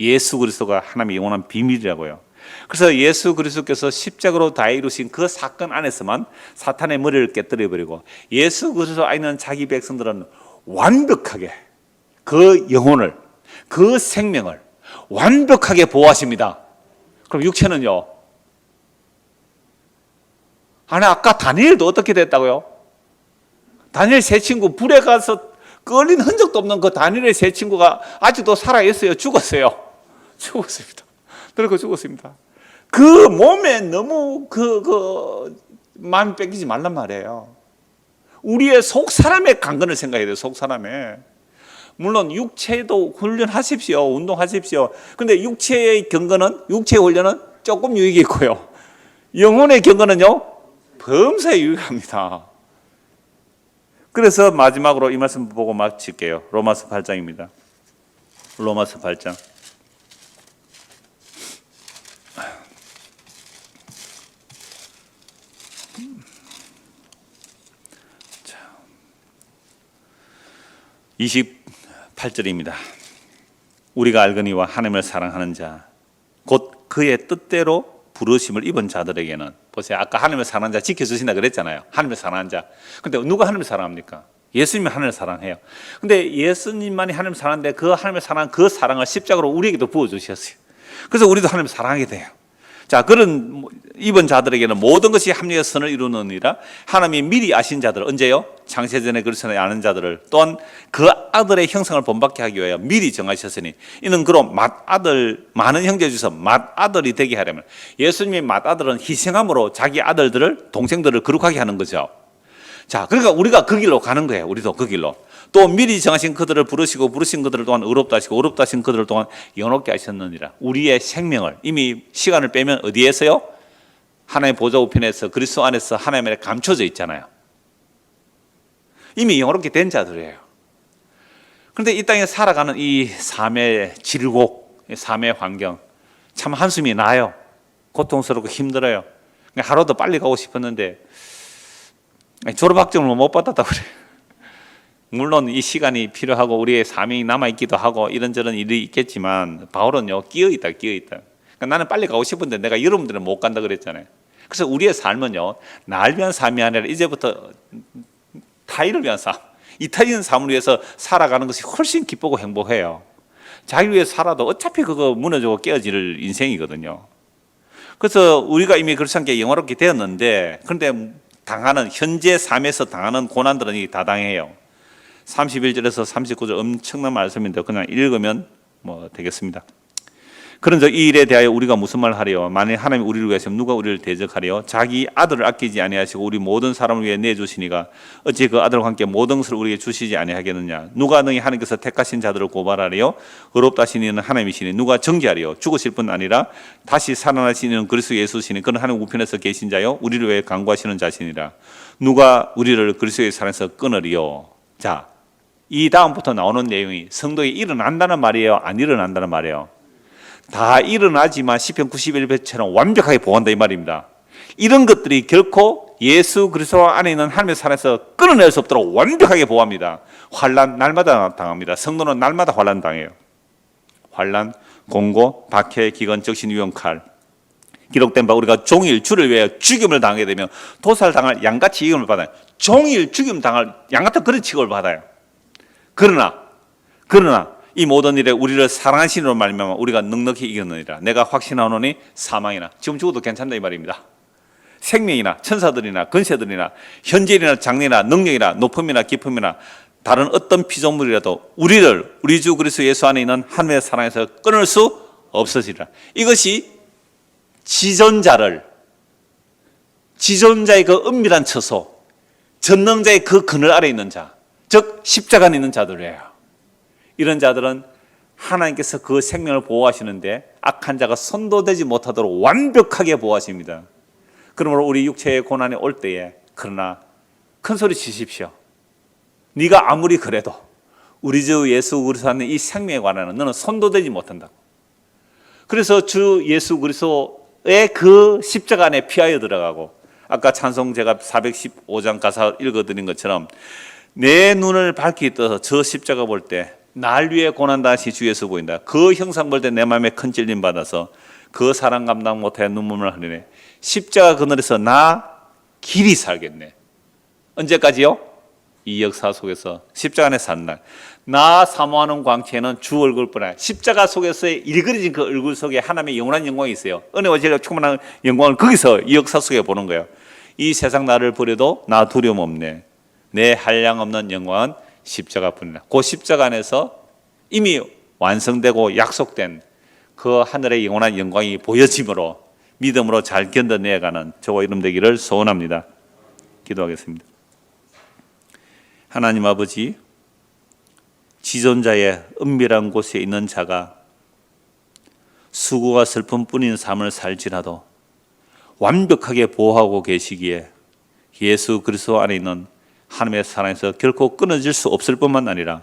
예수 그리스도가 하나님의 영원한 비밀이라고요. 그래서 예수 그리스도께서 십자가로 다 이루신 그 사건 안에서만 사탄의 머리를 깨뜨려버리고 예수 그리스도 안에 있는 자기 백성들은 완벽하게 그 영혼을, 그 생명을 완벽하게 보호하십니다. 그럼 육체는요? 아니 아까 다니엘도 어떻게 됐다고요? 다니엘 세 친구 불에 가서 끌린 흔적도 없는 그 다니엘의 세 친구가 아직도 살아있어요? 죽었어요? 죽었습니다. 그리고 죽었습니다. 그 몸에 너무 마음 뺏기지 말란 말이에요. 우리의 속 사람의 강건을 생각해야 돼요. 속 사람의. 물론 육체도 훈련하십시오. 운동하십시오. 근데 육체의 경건은, 육체의 훈련은 조금 유익이 있고요. 영혼의 경건은요, 범사에 유익합니다. 그래서 마지막으로 이 말씀 보고 마칠게요. 로마서 8장입니다. 로마서 8장. 자, 28절입니다. 우리가 알거니와 하나님을 사랑하는 자, 곧 그의 뜻대로 부르심을 입은 자들에게는, 보세요. 아까 하나님을 사랑하는 자 지켜주신다 그랬잖아요. 하나님을 사랑하는 자. 근데 누가 하나님을 사랑합니까? 예수님이 하나님을 사랑해요. 근데 예수님만이 하나님을 사랑하는데 그 하나님을 사랑한 그 사랑을 십자가로 우리에게도 부어주셨어요. 그래서 우리도 하나님을 사랑하게 돼요. 자, 그런 입은 자들에게는 모든 것이 합리의 선을 이루느니라. 하나님이 미리 아신 자들, 언제요? 창세전에 그리스도를 아는 자들을, 또한 그 아들의 형상을 본받게 하기 위하여 미리 정하셨으니 이는 그로 맏아들, 많은 형제 중에서 맏아들이 되게 하려면, 예수님의 맏아들은 희생함으로 자기 아들들을, 동생들을 거룩하게 하는 거죠. 자, 그러니까 우리가 그 길로 가는 거예요. 우리도 그 길로. 또 미리 정하신 그들을 부르시고 부르신 그들을 또한 의롭다 하시고 의롭다 하신 그들을 또한 영원롭게 하셨느니라. 우리의 생명을 이미 시간을 빼면 어디에서요? 하나님의 보좌 우편에서 그리스도 안에서 하나님 안에 감춰져 있잖아요. 이미 영원롭게 된 자들이에요. 그런데 이 땅에 살아가는 이 삶의 질곡, 삶의 환경, 참 한숨이 나요. 고통스럽고 힘들어요. 하루도 빨리 가고 싶었는데 졸업학점을 못 받았다고 그래요. 물론 이 시간이 필요하고 우리의 사명이 남아있기도 하고 이런저런 일이 있겠지만 바울은요, 끼어있다. 그러니까 나는 빨리 가고 싶은데 내가 여러분들은 못 간다 그랬잖아요. 그래서 우리의 삶은요, 나를 위한 삶이 아니라 이제부터 타인을 위한 삶, 이 타인 삶을 위해서 살아가는 것이 훨씬 기쁘고 행복해요. 자기 위해서 살아도 어차피 그거 무너지고 깨어질 인생이거든요. 그래서 우리가 이미 그렇지 않게 영화롭게 되었는데, 그런데 당하는, 현재 삶에서 당하는 고난들은 다당해요. 31절에서 39절 엄청난 말씀인데 그냥 읽으면 되겠습니다. 그런즉 이 일에 대하여 우리가 무슨 말을 하리요? 만일 하나님이 우리를 위하시면 누가 우리를 대적하리요? 자기 아들을 아끼지 아니하시고 우리 모든 사람을 위해 내주시니가 어찌 그 아들과 함께 모든 것을 우리에게 주시지 아니하겠느냐? 누가 능히 하나님께서 택하신 자들을 고발하리요? 의롭다 하신 이는 하나님이시니 누가 정죄하리요? 죽으실 뿐 아니라 다시 살아나신 이는 그리스도 예수시니 그는 하나님 우편에서 계신 자요 우리를 위해 간구하시는 자시니라. 누가 우리를 그리스도의 사랑에서 끊으리요? 자, 이 다음부터 나오는 내용이 성도에 일어난다는 말이에요? 안 일어난다는 말이에요? 다 일어나지만 시편 91편처럼 완벽하게 보호한다 이 말입니다. 이런 것들이 결코 예수 그리스도 안에 있는 하나님의 사랑에서 끊어낼 수 없도록 완벽하게 보호합니다. 환난 날마다 당합니다. 성도는 날마다 환난 당해요. 환난, 공고, 박해, 기근, 적신, 위험, 칼. 기록된 바 우리가 종일 주를 위하여 죽임을 당하게 되면 도살당할 양같이 이임을 받아요. 종일 죽임 당할 양같은 그런 취급을 받아요. 그러나 이 모든 일에 우리를 사랑하시는 말미암아 우리가 넉넉히 이겼느니라. 내가 확신하노니 사망이나 지금 죽어도 괜찮다 이 말입니다. 생명이나 천사들이나 근세들이나 현재이나 장래나 능력이나 높음이나 깊음이나 다른 어떤 피조물이라도 우리를 우리 주 그리스도 예수 안에 있는 하나님의 사랑에서 끊을 수 없으시리라. 이것이 지존자의 그 은밀한 처소, 전능자의 그 그늘 아래 있는 자, 즉 십자가에 있는 자들이에요. 이런 자들은 하나님께서 그 생명을 보호하시는데 악한 자가 선도되지 못하도록 완벽하게 보호하십니다. 그러므로 우리 육체의 고난이 올 때에 그러나 큰 소리 치십시오. 네가 아무리 그래도 우리 주 예수 그리스도 하는 이 생명에 관하여는 너는 손도 대지 못한다고. 그래서 주 예수 그리스도의 그 십자가 안에 피하여 들어가고, 아까 찬송 제가 415장 가사 읽어드린 것처럼 내 눈을 밝히 떠서 저 십자가 볼 때 날 위해 고난당하신 주 예수 보인다. 그 형상 볼 때 내 마음에 큰 찔림 받아서 그 사랑 감당 못해 눈물을 흘리네. 십자가 그늘에서 나 길이 살겠네. 언제까지요? 이 역사 속에서 십자가 안에 산다. 나 사모하는 광채는 주 얼굴뿐 아니라 십자가 속에서 일그러진 그 얼굴 속에 하나님의 영원한 영광이 있어요. 은혜와 진리가 충만한 영광을 거기서 이 역사 속에 보는 거예요. 이 세상 나를 버려도 나 두려움 없네. 내 한량 없는 영광은 십자가뿐이라. 그 십자가 안에서 이미 완성되고 약속된 그 하늘의 영원한 영광이 보여짐으로 믿음으로 잘 견뎌내가는 저와 여러분 되기를 소원합니다. 기도하겠습니다. 하나님 아버지, 지존자의 은밀한 곳에 있는 자가 수고와 슬픔뿐인 삶을 살지라도 완벽하게 보호하고 계시기에 예수 그리스도 안에 있는 하나님의 사랑에서 결코 끊어질 수 없을 뿐만 아니라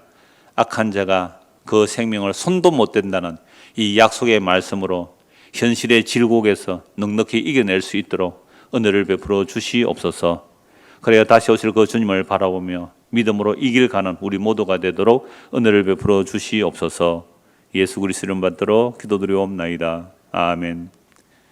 악한 자가 그 생명을 손도 못 댄다는 이 약속의 말씀으로 현실의 질곡에서 넉넉히 이겨낼 수 있도록 은혜를 베풀어 주시옵소서. 그래야 다시 오실 그 주님을 바라보며 믿음으로 이 길 가는 우리 모두가 되도록 은혜를 베풀어 주시옵소서. 예수 그리스도 이름 받들어 기도드리옵나이다. 아멘.